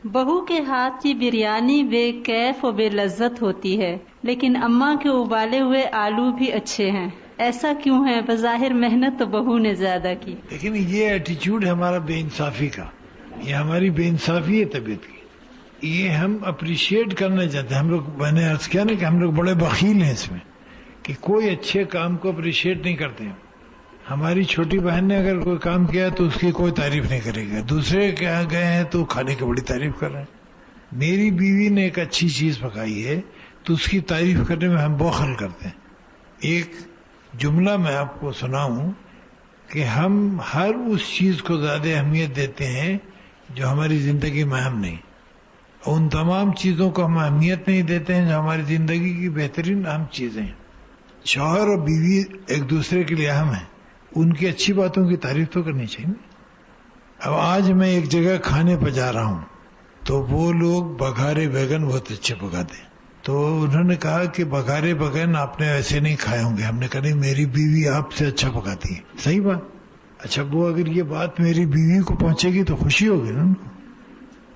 بہو کے ہاتھ کی بریانی بے کیف و بے لذت ہوتی ہے، لیکن اماں کے ابالے ہوئے آلو بھی اچھے ہیں، ایسا کیوں ہے؟ بظاہر محنت تو بہو نے زیادہ کی۔ لیکن یہ ایٹیچیوڈ ہے ہمارا بے انصافی کا، یہ ہماری بے انصافی ہے طبیعت کی، یہ ہم اپریشیٹ کرنا چاہتے ہیں۔ ہم لوگ، میں نے عرض کیا نا کہ ہم لوگ بڑے بخیل ہیں اس میں، کہ کوئی اچھے کام کو اپریشیٹ نہیں کرتے ہیں۔ ہماری چھوٹی بہن نے اگر کوئی کام کیا تو اس کی کوئی تعریف نہیں کرے گا، دوسرے کے یہاں گئے ہیں تو کھانے کی بڑی تعریف کر رہے ہیں۔ میری بیوی نے ایک اچھی چیز پکائی ہے تو اس کی تعریف کرنے میں ہم بخل کرتے ہیں۔ ایک جملہ میں آپ کو سناؤں کہ ہم ہر اس چیز کو زیادہ اہمیت دیتے ہیں جو ہماری زندگی میں اہم نہیں، ان تمام چیزوں کو ہم اہمیت نہیں دیتے ہیں جو ہماری زندگی کی بہترین اہم چیزیں ہیں۔ شوہر اور بیوی ایک دوسرے کے لیے اہم ہیں، ان کی اچھی باتوں کی تعریف تو کرنی چاہیے۔ اب آج میں ایک جگہ کھانے پہ جا رہا ہوں تو وہ لوگ بگھارے بیگن بہت اچھے پکاتے ہیں، تو انہوں نے کہا کہ بگھارے بیگن آپ نے ایسے نہیں کھائے ہوں گے۔ ہم نے کہا نہیں، میری بیوی آپ سے اچھا پکاتی ہے۔ صحیح بات۔ اچھا، وہ اگر یہ بات میری بیوی کو پہنچے گی تو خوشی ہوگی نا ان کو۔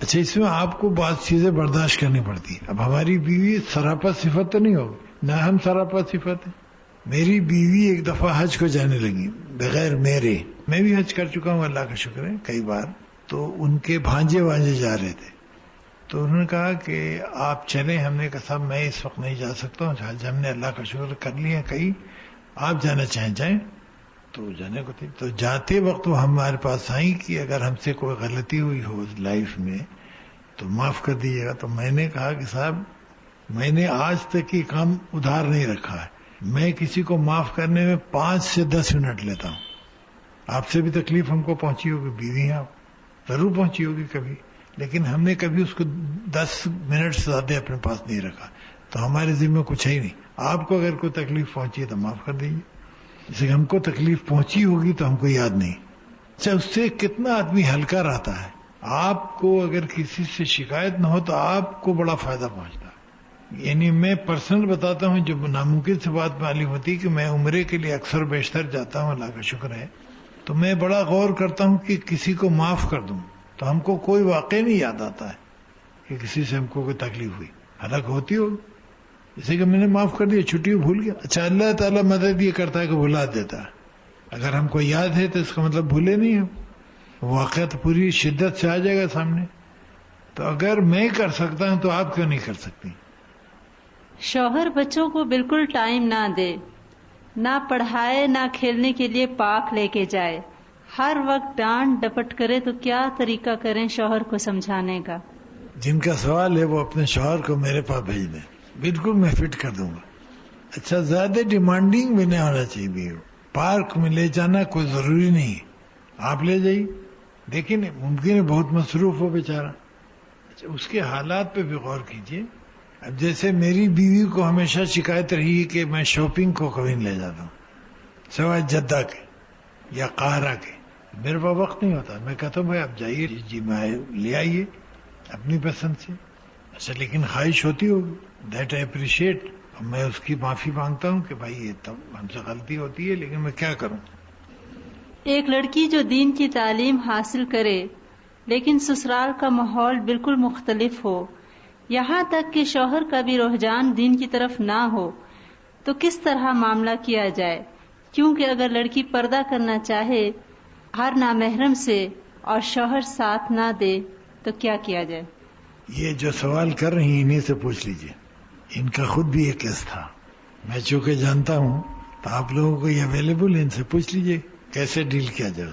اچھا، اس میں آپ کو بعض چیزیں برداشت کرنی پڑتی ہیں۔ اب ہماری بیوی سراپا صفت تو نہیں ہوگی، نہ ہم سراپا صفت ہیں۔ میری بیوی ایک دفعہ حج کو جانے لگی بغیر میرے، میں بھی حج کر چکا ہوں اللہ کا شکر ہے کئی بار، تو ان کے بھانجے جا رہے تھے، تو انہوں نے کہا کہ آپ چلیں۔ ہم نے کہا صاحب میں اس وقت نہیں جا سکتا ہوں، حج ہم نے اللہ کا شکر کر لیا کہیں، آپ جانا چاہیں جائیں۔ تو جانے کو تھی، تو جاتے وقت وہ ہمارے پاس آئیں کہ اگر ہم سے کوئی غلطی ہوئی ہو لائف میں تو معاف کر دیجیے گا۔ تو میں نے کہا کہ صاحب میں نے آج تک یہ کام ادھار نہیں رکھا ہے، میں کسی کو معاف کرنے میں 5 سے 10 منٹ لیتا ہوں۔ آپ سے بھی تکلیف ہم کو پہنچی ہوگی، بیوی ہیں آپ، ضرور پہنچی ہوگی کبھی، لیکن ہم نے کبھی اس کو 10 منٹ سے زیادہ اپنے پاس نہیں رکھا، تو ہمارے ذمہ کچھ ہے ہی نہیں۔ آپ کو اگر کوئی تکلیف پہنچی ہے تو معاف کر دیجیے، جیسے کہ ہم کو تکلیف پہنچی ہوگی تو ہم کو یاد نہیں۔ اچھا، اس سے کتنا آدمی ہلکا رہتا ہے۔ آپ کو اگر کسی سے شکایت نہ ہو تو آپ کو بڑا فائدہ پہنچتا ہے۔ یعنی میں پرسنل بتاتا ہوں، جو ناممکن سے بات معلوم ہوتی کہ میں عمرے کے لیے اکثر بیشتر جاتا ہوں، اللہ کا شکر ہے، تو میں بڑا غور کرتا ہوں کہ کسی کو معاف کر دوں تو ہم کو کوئی واقع نہیں یاد آتا ہے کہ کسی سے ہم کو کوئی تکلیف ہوئی، حالانکہ ہوتی ہوگی، جیسے کہ میں نے معاف کر دیا، چھٹی بھول گیا۔ اچھا، اللہ تعالیٰ مدد یہ کرتا ہے کہ بھلا دیتا ہے۔ اگر ہم کو یاد ہے تو اس کا مطلب بھولے نہیں ہم، واقعہ تو پوری شدت سے آ جائے گا سامنے۔ تو اگر میں کر سکتا ہوں تو آپ کیوں نہیں کر سکتی؟ شوہر بچوں کو بالکل ٹائم نہ دے، نہ پڑھائے نہ کھیلنے کے لیے پارک لے کے جائے، ہر وقت ڈانٹ ڈپٹ کرے، تو کیا طریقہ کریں شوہر کو سمجھانے کا؟ جن کا سوال ہے وہ اپنے شوہر کو میرے پاس بھیج دیں، بالکل میں فٹ کر دوں گا۔ اچھا، زیادہ ڈیمانڈنگ بھی نہیں ہونا چاہیے بھی، پارک میں لے جانا کوئی ضروری نہیں ہے، آپ لے جائیے، دیکھیں ممکن ہے بہت مصروف ہو بیچارہ، اچھا اس کے حالات پہ بھی غور کیجیے۔ اب جیسے میری بیوی کو ہمیشہ شکایت رہی کہ میں شاپنگ کو کبھی نہیں لے جاتا ہوں سوائے جدہ کے یا قاہرہ کے، میرے پاس وقت نہیں ہوتا، میں کہتا ہوں بھائی آپ جائیے، جی میں لے آئیے اپنی پسند سے۔ اچھا، لیکن خواہش ہوتی ہوگی، دیٹ آئی اپریشیٹ، میں اس کی معافی مانگتا ہوں کہ بھائی یہ تب ہم سے غلطی ہوتی ہے، لیکن میں کیا کروں۔ ایک لڑکی جو دین کی تعلیم حاصل کرے لیکن سسرال کا ماحول بالکل مختلف ہو، یہاں تک کہ شوہر کا بھی رجحان دین کی طرف نہ ہو، تو کس طرح معاملہ کیا جائے؟ کیونکہ اگر لڑکی پردہ کرنا چاہے ہر نامحرم سے اور شوہر ساتھ نہ دے تو کیا کیا جائے؟ یہ جو سوال کر رہی ہیں انہیں سے پوچھ لیجئے، ان کا خود بھی ایک کیس تھا. میں چونکہ جانتا ہوں تو آپ لوگوں کو یہ اویلیبل، ان سے پوچھ لیجئے کیسے ڈیل کیا جائے.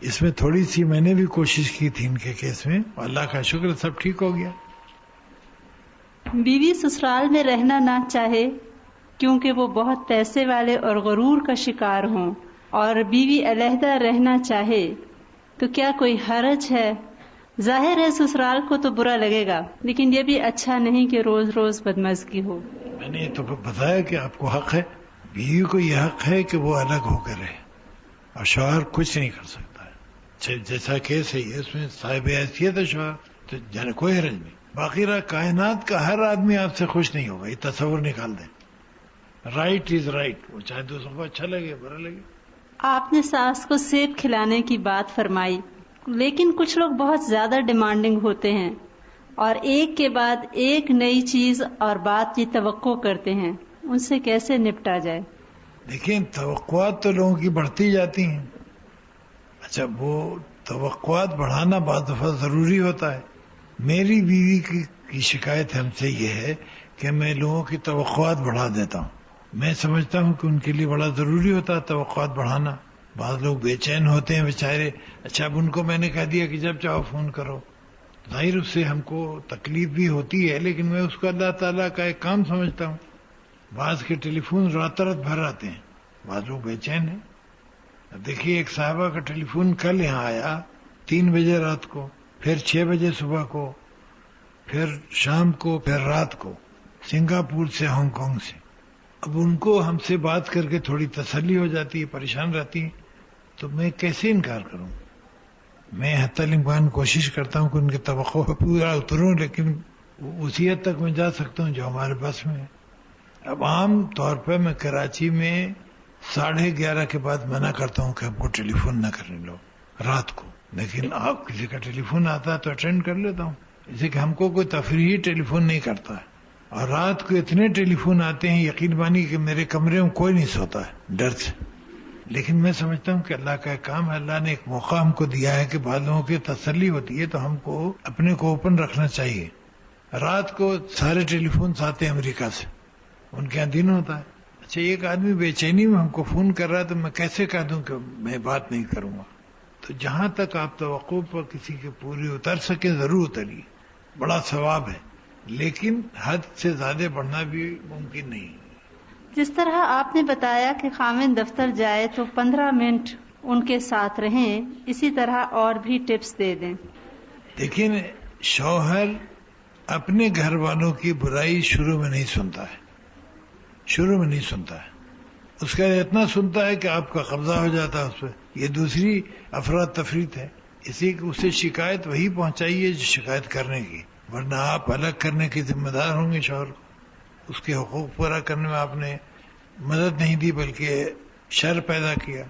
اس میں تھوڑی سی میں نے بھی کوشش کی تھی ان کے کیس میں، اللہ کا شکر سب ٹھیک ہو گیا. بیوی سسرال میں رہنا نہ چاہے کیونکہ وہ بہت پیسے والے اور غرور کا شکار ہوں، اور بیوی علیحدہ رہنا چاہے تو کیا کوئی حرج ہے؟ ظاہر ہے سسرال کو تو برا لگے گا، لیکن یہ بھی اچھا نہیں کہ روز روز بدمزگی ہو. میں نے تو بتایا کہ آپ کو حق ہے، بیوی کو یہ حق ہے کہ وہ الگ ہو کر رہے، اور شوہر کچھ نہیں کر سکتا ہے. جیسا کیس ہے اس میں صاحب حیثیت ہے شوہر، تو کوئی حرج نہیں. باقی رہا کائنات کا ہر آدمی آپ سے خوش نہیں ہوگا، یہ تصور نکال دیں. رائٹ از رائٹ، وہ چاہے دوسروں کو اچھا لگے برا لگے. آپ نے ساس کو سیب کھلانے کی بات فرمائی، لیکن کچھ لوگ بہت زیادہ ڈیمانڈنگ ہوتے ہیں اور ایک کے بعد ایک نئی چیز اور بات کی توقع کرتے ہیں، ان سے کیسے نپٹا جائے؟ دیکھیں توقعات تو لوگوں کی بڑھتی جاتی ہیں. اچھا وہ توقعات بڑھانا بعض دفعہ ضروری ہوتا ہے. میری بیوی کی شکایت ہم سے یہ ہے کہ میں لوگوں کی توقعات بڑھا دیتا ہوں. میں سمجھتا ہوں کہ ان کے لیے بڑا ضروری ہوتا ہے توقعات بڑھانا. بعض لوگ بے چین ہوتے ہیں بیچارے. اچھا اب ان کو میں نے کہہ دیا کہ جب چاہو فون کرو، ظاہر اس سے ہم کو تکلیف بھی ہوتی ہے، لیکن میں اس کو اللہ تعالیٰ کا ایک کام سمجھتا ہوں. بعض کے ٹیلی فون رات بھر آتے ہیں، بعض لوگ بے چین ہیں. اب دیکھیے ایک صاحبہ کا ٹیلی فون کل یہاں آیا 3 بجے رات کو، پھر 6 بجے صبح کو، پھر شام کو، پھر رات کو، سنگاپور سے ہانگ کانگ سے. اب ان کو ہم سے بات کر کے تھوڑی تسلی ہو جاتی ہے، پریشان رہتی ہیں، تو میں کیسے انکار کروں؟ میں حتی الامکان کوشش کرتا ہوں کہ ان کی توقع پہ پورا اتروں، لیکن اسی حد تک میں جا سکتا ہوں جو ہمارے بس میں ہے. اب عام طور پہ میں کراچی میں 11:30 کے بعد منع کرتا ہوں کہ ہم کو ٹیلی فون نہ کرنے لو رات کو، لیکن آپ کسی کا ٹیلی فون آتا ہے تو اٹینڈ کر لیتا ہوں. اسے کہ ہم کو کوئی تفریحی ٹیلی فون نہیں کرتا ہے. اور رات کو اتنے ٹیلی فون آتے ہیں یقین مانی کہ میرے کمرے میں کوئی نہیں سوتا ہے ڈر سے. لیکن میں سمجھتا ہوں کہ اللہ کا ایک کام ہے، اللہ نے ایک موقع ہم کو دیا ہے کہ بعض لوگوں کی تسلی ہوتی ہے تو ہم کو اپنے کو اوپن رکھنا چاہیے. رات کو سارے ٹیلی فونز آتے ہیں امریکہ سے، ان کے یہاں دن ہوتا ہے. اچھا ایک آدمی بے چینی میں ہم کو فون کر رہا ہے تو میں کیسے کہہ دوں کہ میں بات نہیں کروں گا؟ تو جہاں تک آپ توقع پر کسی کے پوری اتر سکے ضرور اتریے، بڑا ثواب ہے، لیکن حد سے زیادہ بڑھنا بھی ممکن نہیں. جس طرح آپ نے بتایا کہ خاوند دفتر جائے تو 15 منٹ ان کے ساتھ رہیں، اسی طرح اور بھی ٹپس دے دیں. لیکن شوہر اپنے گھر والوں کی برائی شروع میں نہیں سنتا ہے، شروع میں نہیں سنتا ہے. اس کا اتنا سنتا ہے کہ آپ کا قبضہ ہو جاتا ہے اس پہ. یہ دوسری افراد تفریق ہے. اسی کو اسے شکایت وہی پہنچائیے جو شکایت کرنے کی، ورنہ آپ الگ کرنے کے ذمہ دار ہوں گے. شوہر اس کے حقوق پورا کرنے میں آپ نے مدد نہیں دی بلکہ شر پیدا کیا.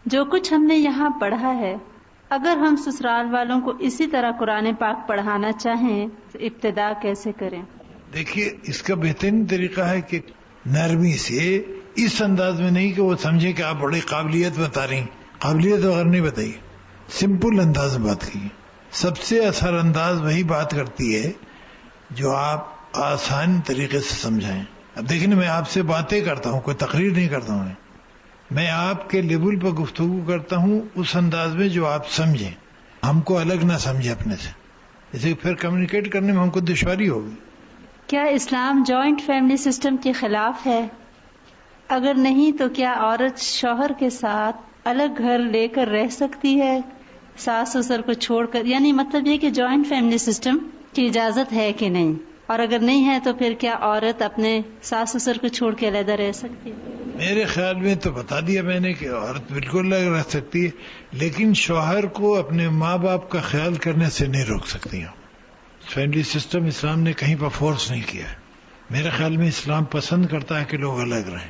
جو کچھ ہم نے یہاں پڑھا ہے، اگر ہم سسرال والوں کو اسی طرح قرآن پاک پڑھانا چاہیں تو ابتدا کیسے کریں؟ دیکھیے اس کا بہترین طریقہ ہے کہ نرمی سے، اس انداز میں نہیں کہ وہ سمجھے کہ آپ بڑی قابلیت بتا رہی، قابلیت وغیرہ نہیں بتائی، سمپل انداز میں بات کیجیے. سب سے اثر انداز وہی بات کرتی ہے جو آپ آسان طریقے سے سمجھائیں. اب دیکھیں میں آپ سے باتیں کرتا ہوں، کوئی تقریر نہیں کرتا ہوں، میں آپ کے لیول پر گفتگو کرتا ہوں اس انداز میں جو آپ سمجھیں، ہم کو الگ نہ سمجھیں اپنے سے، اسے پھر کمیونیکیٹ کرنے میں ہم کو دشواری ہوگی. کیا اسلام جوائنٹ فیملی سسٹم کے خلاف ہے؟ اگر نہیں تو کیا عورت شوہر کے ساتھ الگ گھر لے کر رہ سکتی ہے ساس سسر کو چھوڑ کر؟ یعنی مطلب یہ کہ جوائنٹ فیملی سسٹم کی اجازت ہے کہ نہیں، اور اگر نہیں ہے تو پھر کیا عورت اپنے ساس سسر کو چھوڑ کے علیحدہ رہ سکتی ہے؟ میرے خیال میں تو بتا دیا میں نے کہ عورت بالکل الگ رہ سکتی ہے، لیکن شوہر کو اپنے ماں باپ کا خیال کرنے سے نہیں روک سکتی ہوں. فیملی سسٹم اسلام نے کہیں پر فورس نہیں کیا ہے. میرے خیال میں اسلام پسند کرتا ہے کہ لوگ الگ رہیں.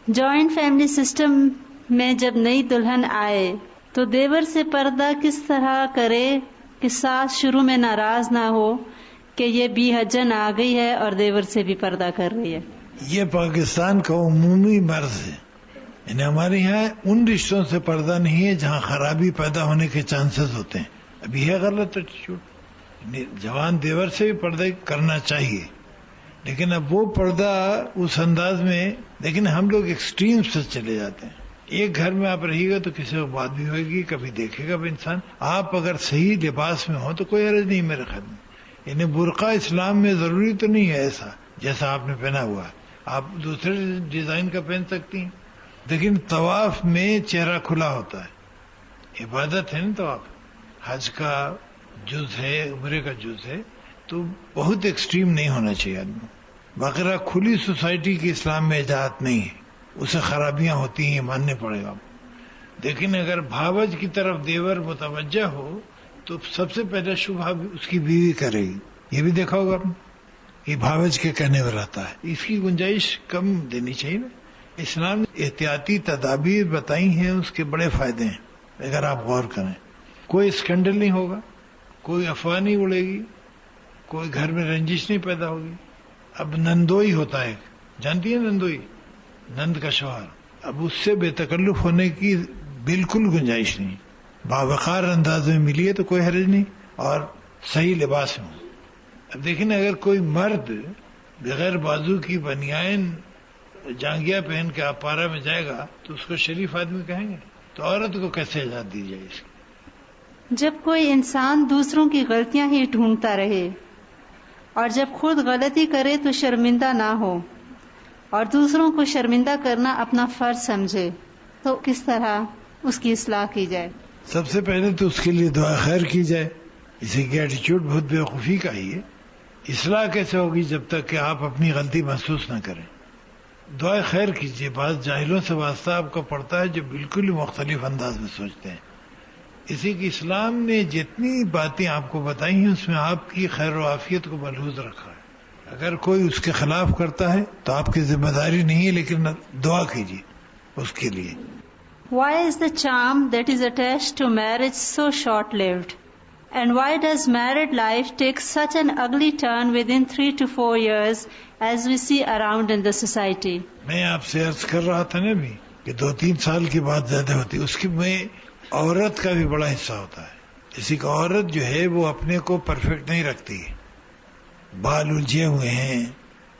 جوائنٹ فیملی سسٹم میں جب نئی دلہن آئے تو دیور سے پردہ کس طرح کرے کہ ساس شروع میں ناراض نہ ہو کہ یہ بی حجن آ گئی ہے اور دیور سے بھی پردہ کر رہی ہے؟ یہ پاکستان کا عمومی مرض ہے. یعنی ہمارے یہاں ان رشتوں سے پردہ نہیں ہے جہاں خرابی پیدا ہونے کے چانسز ہوتے ہیں. اب یہ غلط ایٹیٹیوڈ. جوان دیور سے بھی پردہ کرنا چاہیے، لیکن اب وہ پردہ اس انداز میں، لیکن ہم لوگ ایکسٹریم سے چلے جاتے ہیں. ایک گھر میں آپ رہیے گا تو کسی کو بات بھی ہوئے گی، کبھی دیکھے گا بھی انسان. آپ اگر صحیح لباس میں ہو تو کوئی حرج نہیں میرے خیال میں. یعنی برقع اسلام میں ضروری تو نہیں ہے ایسا جیسا آپ نے پہنا ہوا ہے، آپ دوسرے ڈیزائن کا پہن سکتی ہیں. لیکن طواف میں چہرہ کھلا ہوتا ہے، عبادت ہے نا طواف، حج کا جز ہے، عمرے کا جز ہے، تو بہت ایکسٹریم نہیں ہونا چاہیے آدمی. باقاعدہ کھلی سوسائٹی کی اسلام میں اجازت نہیں ہے، اسے خرابیاں ہوتی ہیں، ماننے پڑے گا. لیکن اگر بھاوج کی طرف دیور متوجہ ہو تو سب سے پہلے شبہ اس کی بیوی کرے گی. یہ بھی دیکھا ہوگا آپ نے، یہ بھاوج کے کہنے میں رہتا ہے. اس کی گنجائش کم دینی چاہیے نا. اسلام نے احتیاطی تدابیر بتائی ہیں، اس کے بڑے فائدے ہیں اگر آپ غور کریں. کوئی اسکینڈل نہیں ہوگا، کوئی افواہ نہیں اڑے گی، کوئی گھر میں رنجش نہیں پیدا ہوگی. اب نندوئی ہوتا ہے، جانتی ہے نندوئی، نند کا شوہر، اب اس سے بے تکلف ہونے کی بالکل گنجائش نہیں. باوقار انداز میں ملی ہے تو کوئی حرج نہیں، اور صحیح لباس میں. اب دیکھیں نا، اگر کوئی مرد بغیر بازو کی بنیان جانگیا پہن کے آپ پارا میں جائے گا تو اس کو شریف آدمی کہیں گے، تو عورت کو کیسے اجازت دی جائے اس کی؟ جب کوئی انسان دوسروں کی غلطیاں ہی ڈھونڈتا رہے اور جب خود غلطی کرے تو شرمندہ نہ ہو اور دوسروں کو شرمندہ کرنا اپنا فرض سمجھے، تو کس طرح اس کی اصلاح کی جائے؟ سب سے پہلے تو اس کے لیے دعا خیر کی جائے. اسی کی ایٹیچیوڈ بہت بیوقوفی کا ہی ہے. اصلاح کیسے ہوگی جب تک کہ آپ اپنی غلطی محسوس نہ کریں؟ دعا خیر کیجیے. بعض جاہلوں سے واسطہ آپ کو پڑتا ہے جو بالکل ہی مختلف انداز میں سوچتے ہیں. اسی کی اسلام نے جتنی باتیں آپ کو بتائی ہیں اس میں آپ کی خیر و عافیت کو ملحوظ رکھا ہے. اگر کوئی اس کے خلاف کرتا ہے تو آپ کی ذمہ داری نہیں ہے، لیکن دعا کیجیے اس کے لیے. Why is the charm that is attached to marriage so short-lived? And why does married life take such an ugly turn within 3 to 4 years as we see around in the society? میں آپ سے عرض کر رہا تھا نا بھی کہ 2-3 سال کی بات زیادہ ہوتی ہے، اس کی میں عورت کا بھی بڑا حصہ ہوتا ہے. اسی کا عورت جو ہے وہ اپنے کو پرفیکٹ نہیں رکھتی، بال الجھے ہوئے ہیں،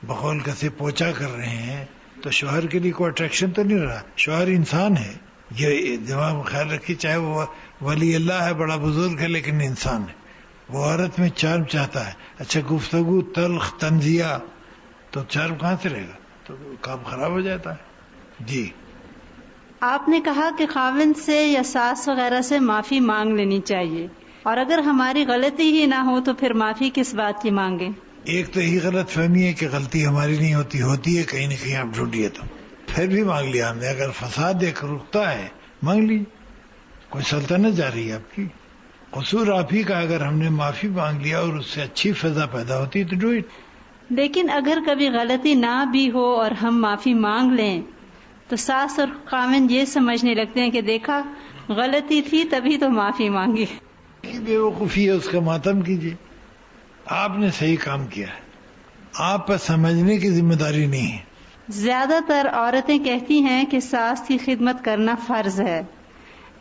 بقول کسے پوچھا کر رہے ہیں، تو شوہر کے لیے کوئی اٹریکشن تو نہیں رہا. شوہر انسان ہے، یہ دماغ میں خیال رکھیے، چاہے وہ ولی اللہ ہے، بڑا بزرگ ہے، لیکن انسان ہے. وہ عورت میں چارم چاہتا ہے. اچھا گفتگو تلخ تنزیہ، تو چارم کہاں سے رہے گا؟ تو کام خراب ہو جاتا ہے. جی آپ نے کہا کہ خاوند سے یا ساس وغیرہ سے معافی مانگ لینی چاہیے، اور اگر ہماری غلطی ہی نہ ہو تو پھر معافی کس بات کی مانگیں؟ ایک تو یہی غلط فہمی ہے کہ غلطی ہماری نہیں ہوتی ہے کہیں نہ کہیں آپ ڈھونڈیے، تو پھر بھی مانگ لیا ہم نے. اگر فساد ایک رکتا ہے مانگ لی، کوئی سلطنت جا رہی ہے آپ کی. قصور آپ ہی کا، اگر ہم نے معافی مانگ لیا اور اس سے اچھی فضا پیدا ہوتی ہے تو ڈو اٹ. لیکن اگر کبھی غلطی نہ بھی ہو اور ہم معافی مانگ لیں تو ساس اور خاوند یہ سمجھنے لگتے ہیں کہ دیکھا غلطی تھی تبھی تو معافی مانگی. بے وقوفی ہے، اس کا ماتم کیجیے. آپ نے صحیح کام کیا ہے، آپ پر سمجھنے کی ذمہ داری نہیں ہے. زیادہ تر عورتیں کہتی ہیں کہ ساس کی خدمت کرنا فرض ہے،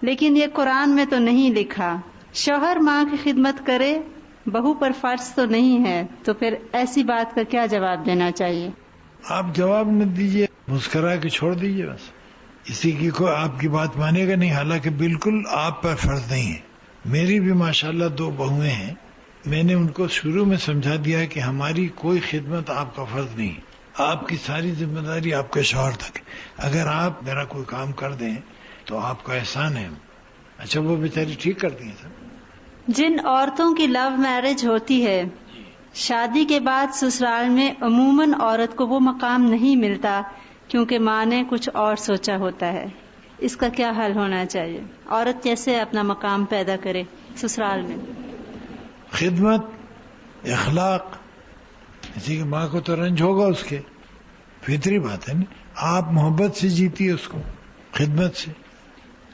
لیکن یہ قرآن میں تو نہیں لکھا. شوہر ماں کی خدمت کرے، بہو پر فرض تو نہیں ہے، تو پھر ایسی بات کا کیا جواب دینا چاہیے؟ آپ جواب نہ دیجیے، مسکرا کے چھوڑ دیجیے بس. اسی کی کوئی آپ کی بات مانے گا نہیں، حالانکہ بالکل آپ پر فرض نہیں ہے. میری بھی ماشاءاللہ 2 بہویں ہیں، میں نے ان کو شروع میں سمجھا دیا کہ ہماری کوئی خدمت آپ کا فرض نہیں، آپ کی ساری ذمہ داری آپ کے شوہر تک. اگر آپ میرا کوئی کام کر دیں تو آپ کا احسان ہے. اچھا وہ بیچاری ٹھیک کرتی ہیں سر. جن عورتوں کی لو میرج ہوتی ہے، شادی کے بعد سسرال میں عموماً عورت کو وہ مقام نہیں ملتا کیونکہ ماں نے کچھ اور سوچا ہوتا ہے. اس کا کیا حل ہونا چاہیے؟ عورت کیسے اپنا مقام پیدا کرے سسرال میں؟ خدمت، اخلاق. اسی کی ماں کو تو رنج ہوگا اس کے، فطری بات ہے نا. آپ محبت سے جیتی ہے اس کو، خدمت سے.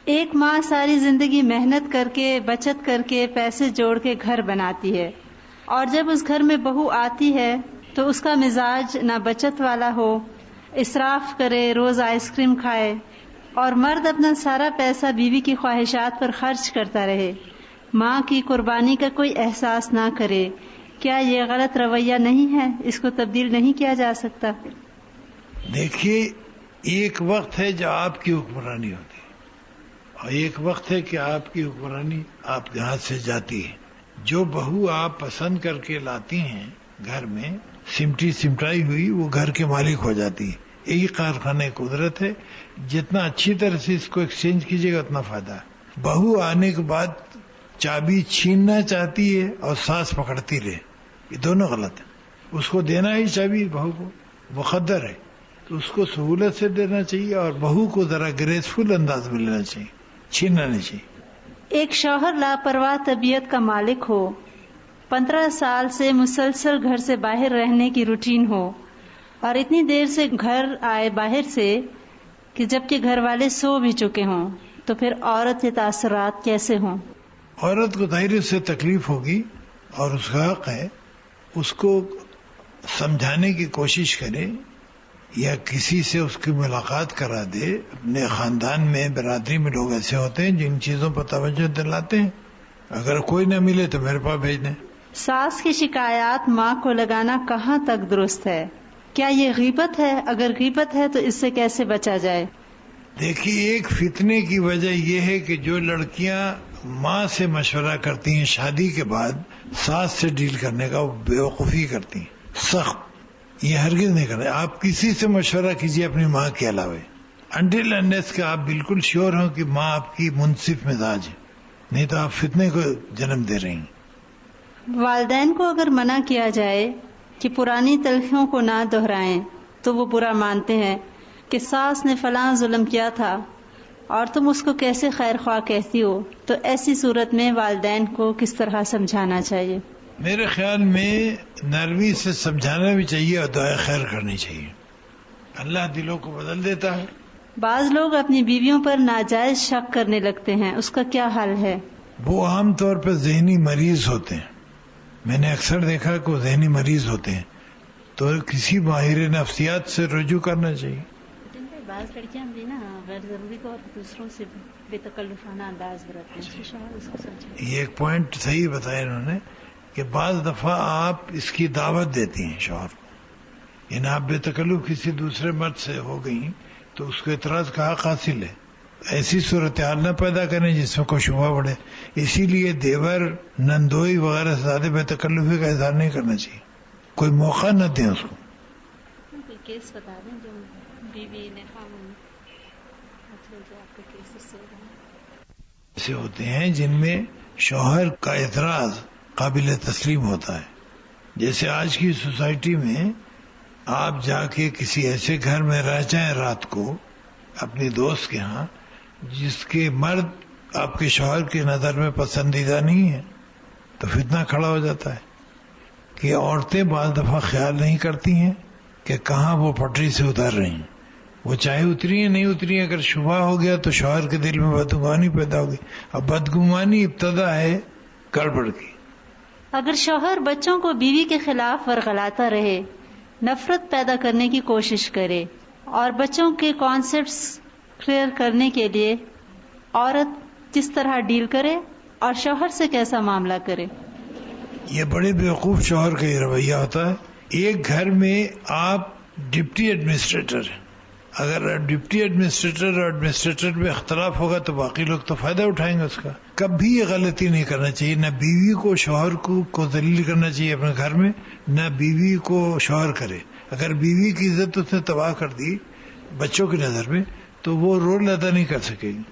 ایک ماں ساری زندگی محنت کر کے، بچت کر کے، پیسے جوڑ کے گھر بناتی ہے، اور جب اس گھر میں بہو آتی ہے تو اس کا مزاج نہ بچت والا ہو، اسراف کرے، روز آئس کریم کھائے، اور مرد اپنا سارا پیسہ بیوی کی خواہشات پر خرچ کرتا رہے. ماں کی قربانی کا کوئی احساس نہ کرے، کیا یہ غلط رویہ نہیں ہے؟ اس کو تبدیل نہیں کیا جا سکتا؟ دیکھیے، ایک وقت ہے جب آپ کی حکمرانی ہوتی ہے اور ایک وقت ہے کہ آپ کی حکمرانی آپ کے ہاتھ سے جاتی ہے. جو بہو آپ پسند کر کے لاتی ہیں گھر میں سمٹی سمٹائی ہوئی، وہ گھر کے مالک ہو جاتی ہے. یہی کارخانہ قدرت ہے. جتنا اچھی طرح سے اس کو ایکسچینج کیجیے گا اتنا فائدہ ہے. بہو آنے کے بعد چابی چھیننا چاہتی ہے اور ساس پکڑتی رہے، یہ دونوں غلط ہیں. اس کو دینا ہی چابی بہو کو مقدر ہے، تو اس کو سہولت سے دینا چاہیے اور بہو کو ذرا گریسفل انداز میں لینا چاہیے، چھیننا نہیں چاہیے. ایک شوہر لاپرواہ طبیعت کا مالک ہو، 15 سال سے مسلسل گھر سے باہر رہنے کی روٹین ہو اور اتنی دیر سے گھر آئے باہر سے کہ جبکہ گھر والے سو بھی چکے ہوں، تو پھر عورت کے تاثرات کیسے ہوں؟ عورت کو ظاہر سے تکلیف ہوگی اور اس کا حق ہے، اس کو سمجھانے کی کوشش کرے یا کسی سے اس کی ملاقات کرا دے. اپنے خاندان میں برادری میں لوگ ایسے ہوتے ہیں جن چیزوں پر توجہ دلاتے ہیں. اگر کوئی نہ ملے تو میرے پاس بھیج دیں. ساس کی شکایات ماں کو لگانا کہاں تک درست ہے؟ کیا یہ غیبت ہے؟ اگر غیبت ہے تو اس سے کیسے بچا جائے؟ دیکھیے، ایک فتنے کی وجہ یہ ہے کہ جو لڑکیاں ماں سے مشورہ کرتی ہیں شادی کے بعد ساس سے ڈیل کرنے کا، وہ بیوقوفی کرتی ہیں سخت. یہ ہرگز نہیں کرنا. آپ کسی سے مشورہ کیجیے اپنی ماں کے علاوہ، انٹل انلیس کہ آپ بالکل شیور ہوں کہ ماں آپ کی منصف مزاج ہے، نہیں تو آپ فتنے کو جنم دے رہی ہیں. والدین کو اگر منع کیا جائے کہ پرانی تلخیوں کو نہ دہرائیں تو وہ برا مانتے ہیں کہ ساس نے فلاں ظلم کیا تھا اور تم اس کو کیسے خیر خواہ کہتی ہو. تو ایسی صورت میں والدین کو کس طرح سمجھانا چاہیے؟ میرے خیال میں نرمی سے سمجھانا بھی چاہیے اور دعائے خیر کرنی چاہیے. اللہ دلوں کو بدل دیتا ہے. بعض لوگ اپنی بیویوں پر ناجائز شک کرنے لگتے ہیں، اس کا کیا حل ہے؟ وہ عام طور پر ذہنی مریض ہوتے ہیں. میں نے اکثر دیکھا کہ وہ ذہنی مریض ہوتے ہیں، تو کسی ماہر نفسیات سے رجوع کرنا چاہیے. بعض لڑکیاں بھی نا غیر ضروری طور پر دوسروں سے بے تکلفانہ انداز برتتے ہیں. شوہر اس کو سمجھائیں. یہ ایک پوائنٹ صحیح بتایا انہوں نے کہ بعض دفعہ آپ اس کی دعوت دیتی ہیں شوہر کو، یعنی آپ بے تکلف کسی دوسرے مرد سے ہو گئی تو اس کو اعتراض کا حق حاصل ہے. ایسی صورتحال نہ پیدا کریں جس میں کوئی شبہ بڑھے. اسی لیے دیور نندوئی وغیرہ سے زیادہ بے تکلفی کا اظہار نہیں کرنا چاہیے، کوئی موقع نہ دیں اس کو. کوئی کیس بتا دیں جو بیوی نے خامن جو آپ کا کیس اس سے ایسے ہوتے ہیں جن میں شوہر کا اعتراض قابل تسلیم ہوتا ہے. جیسے آج کی سوسائٹی میں آپ جا کے کسی ایسے گھر میں رہ جائیں رات کو اپنی دوست کے ہاں جس کے مرد آپ کے شوہر کی نظر میں پسندیدہ نہیں ہے، تو فتنہ کھڑا ہو جاتا ہے کہ عورتیں بعض دفعہ خیال نہیں کرتی ہیں کہ کہاں وہ پٹری سے اتر رہی ہیں. وہ چاہے اتری ہیں نہیں اتری ہیں، اگر شبہ ہو گیا تو شوہر کے دل میں بدگمانی پیدا ہوگی. اب بدگمانی ابتدا ہے گڑبڑ کی. اگر شوہر بچوں کو بیوی کے خلاف ورغلاتا رہے، نفرت پیدا کرنے کی کوشش کرے اور بچوں کے کانسیپٹس کلیئر کرنے کے لیے عورت کس طرح ڈیل کرے اور شوہر سے کیسا معاملہ کرے؟ یہ بڑے بیوقوف شوہر کا یہ رویہ ہوتا ہے. ایک گھر میں آپ ڈپٹی ایڈمنسٹریٹر ہیں، اگر ڈپٹی ایڈمنسٹریٹر اور ایڈمنسٹریٹر میں اختلاف ہوگا تو باقی لوگ تو فائدہ اٹھائیں گے اس کا. کبھی یہ غلطی نہیں کرنا چاہیے، نہ بیوی کو شوہر کو ذلیل کرنا چاہیے اپنے گھر میں، نہ بیوی کو شوہر کرے. اگر بیوی کی عزت اس نے تباہ کر دی بچوں کی نظر میں تو وہ رول ادا نہیں کر سکے گی.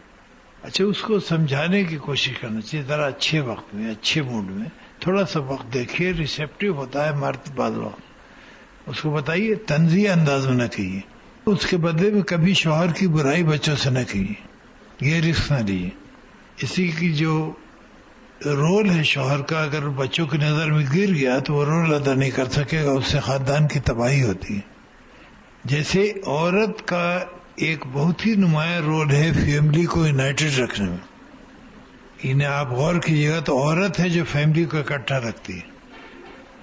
اچھا، اس کو سمجھانے کی کوشش کرنا چاہیے ذرا اچھے وقت میں، اچھے موڈ میں. تھوڑا سا وقت دیکھیے، ریسیپٹیو ہوتا ہے مرد بعض وقت. اس کو بتائیے، طنزیہ انداز میں نہ کہیے. اس کے بدلے میں کبھی شوہر کی برائی بچوں سے نہ کیجیے، یہ رسک نہ لیجیے. اسی کی جو رول ہے شوہر کا اگر بچوں کی نظر میں گر گیا تو وہ رول ادا نہیں کر سکے گا، اس سے خاندان کی تباہی ہوتی ہے. جیسے عورت کا ایک بہت ہی نمایاں رول ہے فیملی کو یونائٹڈ رکھنے میں. انہیں آپ غور کیجیے گا تو عورت ہے جو فیملی کو اکٹھا رکھتی ہے،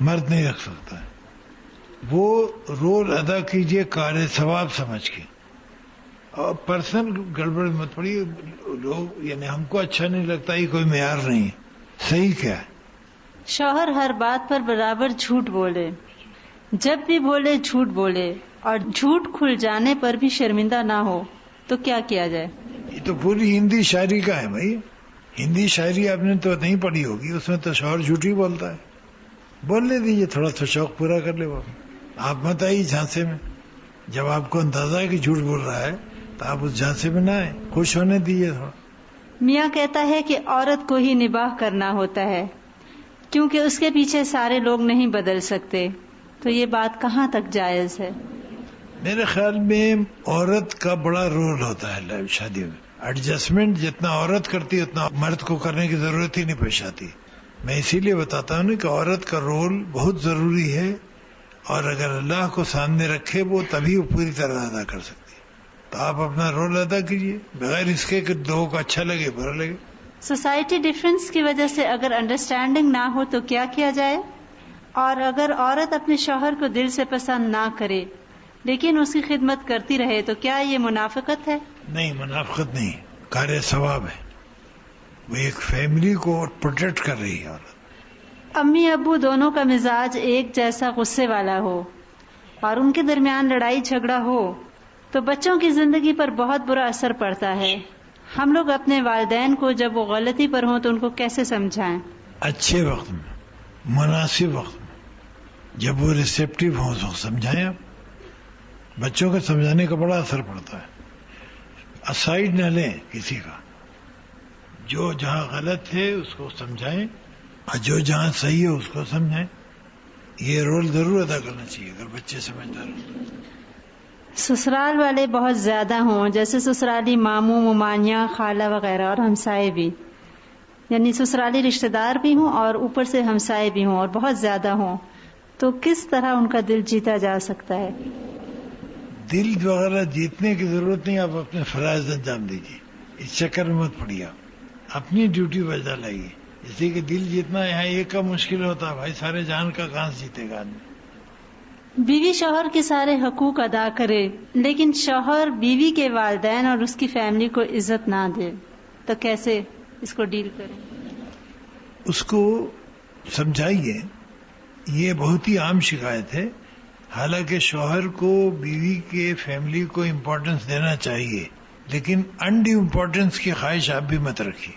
مرد نہیں رکھ سکتا ہے. وہ رول ادا کیجیے کار ثواب سمجھ کے، اور پرسنل گڑبڑ مت پڑی. لوگ یعنی ہم کو اچھا نہیں لگتا، یہ کوئی معیار نہیں ہے. صحیح کیا ہے؟ شوہر ہر بات پر برابر جھوٹ بولے، جب بھی بولے جھوٹ بولے، اور جھوٹ کھل جانے پر بھی شرمندہ نہ ہو، تو کیا کیا جائے؟ یہ تو پوری ہندی شاعری کا ہے بھائی. ہندی شاعری آپ نے تو نہیں پڑھی ہوگی، اس میں تو شوہر جھوٹ ہی بولتا ہے. بولنے دیجیے، تھوڑا سا شوق پورا کر لے وہ. آپ مت آئیے جھانسے میں. جب آپ کو اندازہ ہے کہ جھوٹ بول رہا ہے تو آپ اس جھانسے میں نہ آئے، خوش ہونے دیجیے تھوڑا. میاں کہتا ہے کہ عورت کو ہی نباہ کرنا ہوتا ہے کیونکہ اس کے پیچھے سارے لوگ نہیں بدل سکتے، تو یہ بات کہاں تک جائز ہے؟ میرے خیال میں عورت کا بڑا رول ہوتا ہے شادی میں. ایڈجسٹمنٹ جتنا عورت کرتی ہے اتنا مرد کو کرنے کی ضرورت ہی نہیں پیش آتی. میں اسی لیے بتاتا ہوں کہ عورت کا رول بہت ضروری ہے، اور اگر اللہ کو سامنے رکھے وہ تبھی وہ پوری طرح ادا کر سکتی. تو آپ اپنا رول ادا کیجیے بغیر اس کے کہ لوگوں کو اچھا لگے برا لگے. سوسائٹی ڈفرینس کی وجہ سے اگر انڈرسٹینڈنگ نہ ہو تو کیا کیا جائے؟ اور اگر عورت اپنے شوہر کو دل سے پسند نہ کرے لیکن اس کی خدمت کرتی رہے تو کیا یہ منافقت ہے؟ نہیں، منافقت نہیں، کار ثواب ہے. وہ ایک فیملی کو پروٹیکٹ کر رہی ہے عورت. امی ابو دونوں کا مزاج ایک جیسا غصے والا ہو اور ان کے درمیان لڑائی جھگڑا ہو تو بچوں کی زندگی پر بہت برا اثر پڑتا ہے. ہم لوگ اپنے والدین کو جب وہ غلطی پر ہوں تو ان کو کیسے سمجھائیں؟ اچھے وقت میں، مناسب وقت میں، جب وہ ریسیپٹیو ہوں تو سمجھائیں. آپ بچوں کو سمجھانے کا بڑا اثر پڑتا ہے. اسائڈ نہ لیں کسی کا. جو جہاں غلط ہے اس کو سمجھائیں اور جو جہاں صحیح ہے اس کو سمجھائیں. یہ رول ضرور ادا کرنا چاہیے اگر بچے سمجھدار ہوں. سسرال والے بہت زیادہ ہوں، جیسے سسرالی ماموں ممانیاں خالہ وغیرہ، اور ہمسائے بھی، یعنی سسرالی رشتہ دار بھی ہوں اور اوپر سے ہمسائے بھی ہوں اور بہت زیادہ ہوں، تو کس طرح ان کا دل جیتا جا سکتا ہے؟ دل وغیرہ جیتنے کی ضرورت نہیں. آپ اپنے فرائض انجام دیجیے، اس چکر میں مت پڑیے. آپ اپنی ڈیوٹی بجا لائیے. اس لیے کہ دل جیتنا یہاں ایک کا مشکل ہوتا ہے بھائی، سارے جہان کا کہاں سے جیتے گا آدمی. بیوی شوہر کے سارے حقوق ادا کرے لیکن شوہر بیوی کے والدین اور اس کی فیملی کو عزت نہ دے تو کیسے اس کو ڈیل کریں؟ اس کو سمجھائیے. یہ بہت ہی عام شکایت ہے. حالانکہ شوہر کو بیوی کے فیملی کو امپورٹنس دینا چاہیے، لیکن انڈیو امپورٹنس کی خواہش آپ بھی مت رکھیے.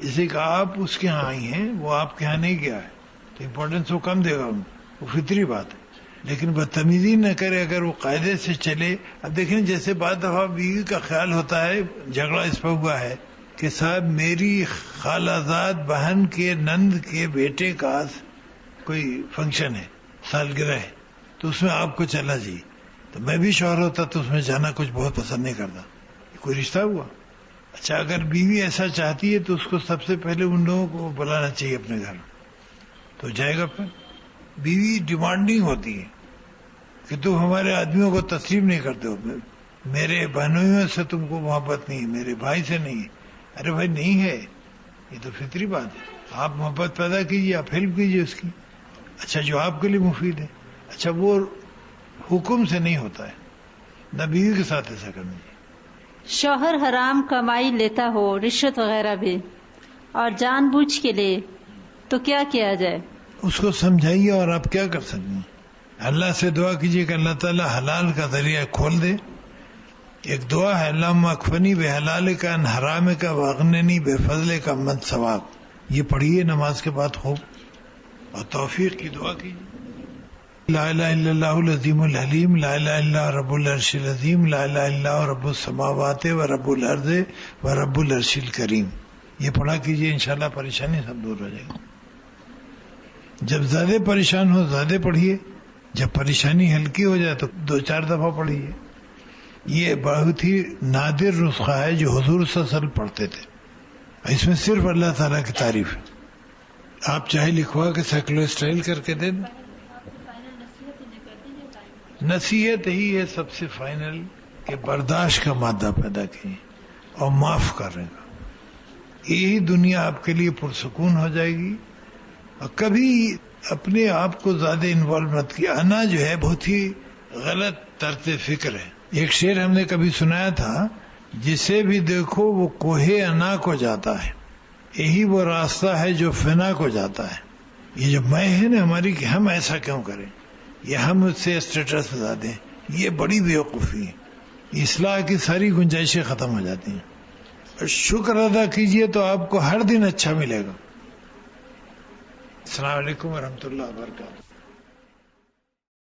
اسے کہ آپ اس کے ہاں آئی ہیں، وہ آپ کے ہاں نہیں گیا ہے تو امپورٹنس وہ کم دے گا ان کو، وہ فطری بات ہے. لیکن بدتمیزی نہ کرے. اگر وہ قاعدے سے چلے. اب دیکھیں جیسے بعض دفعہ بیوی کا خیال ہوتا ہے، جھگڑا اس پر ہوا ہے کہ صاحب میری خالہ زاد بہن کے نند کے بیٹے کا کوئی فنکشن ہے، سالگرہ ہے، تو اس میں آپ کو چلنا چاہیے. تو میں بھی شوہر ہوتا تو اس میں جانا کچھ بہت پسند نہیں کرتا. کوئی رشتہ ہوا؟ اچھا اگر بیوی ایسا چاہتی ہے تو اس کو سب سے پہلے ان لوگوں کو بلانا چاہیے اپنے گھر، تو جائے گا. پھر بیوی ڈیمانڈنگ ہوتی ہے کہ تم ہمارے آدمیوں کو تسلیم نہیں کرتے ہو، میرے بہنوئیوں سے تم کو محبت نہیں ہے، میرے بھائی سے نہیں ہے. ارے بھائی نہیں ہے، یہ تو فطری بات ہے. آپ محبت پیدا کیجیے، آپ ہیلپ کیجیے اس کی. اچھا جو آپ کے لیے مفید ہے. اچھا وہ حکم سے نہیں ہوتا ہے، نہ بیوی کے ساتھ ایسا کرنا چاہیے. شوہر حرام کمائی لیتا ہو، رشوت وغیرہ بھی، اور جان بوجھ کے لے تو کیا کیا جائے؟ اس کو سمجھائیے. اور آپ کیا کر سکتے ہیں؟ اللہ سے دعا کیجیے کہ اللہ تعالیٰ حلال کا ذریعہ کھول دے. ایک دعا ہے، اللہم اکفنی بے حلال کا ان حرام کا واغننی بے فضل کا من ثواب. یہ پڑھیے نماز کے بعد خوب، اور توفیق کی دعا کیجیے. لا الہ الا اللہ العظیم الحلیم، لا الہ الا اللہ رب العرش العظیم، لا الہ الا اللہ رب السماوات و رب الارض و رب العرش الکریم. یہ پڑھا کیجیے، انشاءاللہ پریشانی سب دور ہو جائے گی. جب زیادہ پریشان ہو زیادہ پڑھیے، جب پریشانی ہلکی ہو جائے تو 2-4 دفعہ پڑھیے. یہ بہت ہی نادر نسخہ ہے جو حضور صلی اللہ علیہ وسلم پڑھتے تھے. اس میں صرف اللہ تعالیٰ کی تعریف ہے. آپ چاہے لکھوا کے سیکولر اسٹائل کر کے دیں. نصیحت ہی ہے سب سے فائنل کہ برداشت کا مادہ پیدا کیجیے اور معاف کرنے کا. یہی دنیا آپ کے لیے پرسکون ہو جائے گی. اور کبھی اپنے آپ کو زیادہ انوالو مت کیا. انا جو ہے بہت ہی غلط طرز فکر ہے. ایک شعر ہم نے کبھی سنایا تھا، جسے بھی دیکھو وہ کوہ انا کو جاتا ہے. یہی وہ راستہ ہے جو فنا کو جاتا ہے. یہ جو میں ہے نا ہماری کہ ہم ایسا کیوں کریں، یہ ہم اس سے اسٹیٹس بتا دیں، یہ بڑی بیوقوفی ہے. اصلاح کی ساری گنجائشیں ختم ہو جاتی ہیں. اور شکر ادا کیجئے تو آپ کو ہر دن اچھا ملے گا. السلام علیکم ورحمۃ اللہ وبرکاتہ.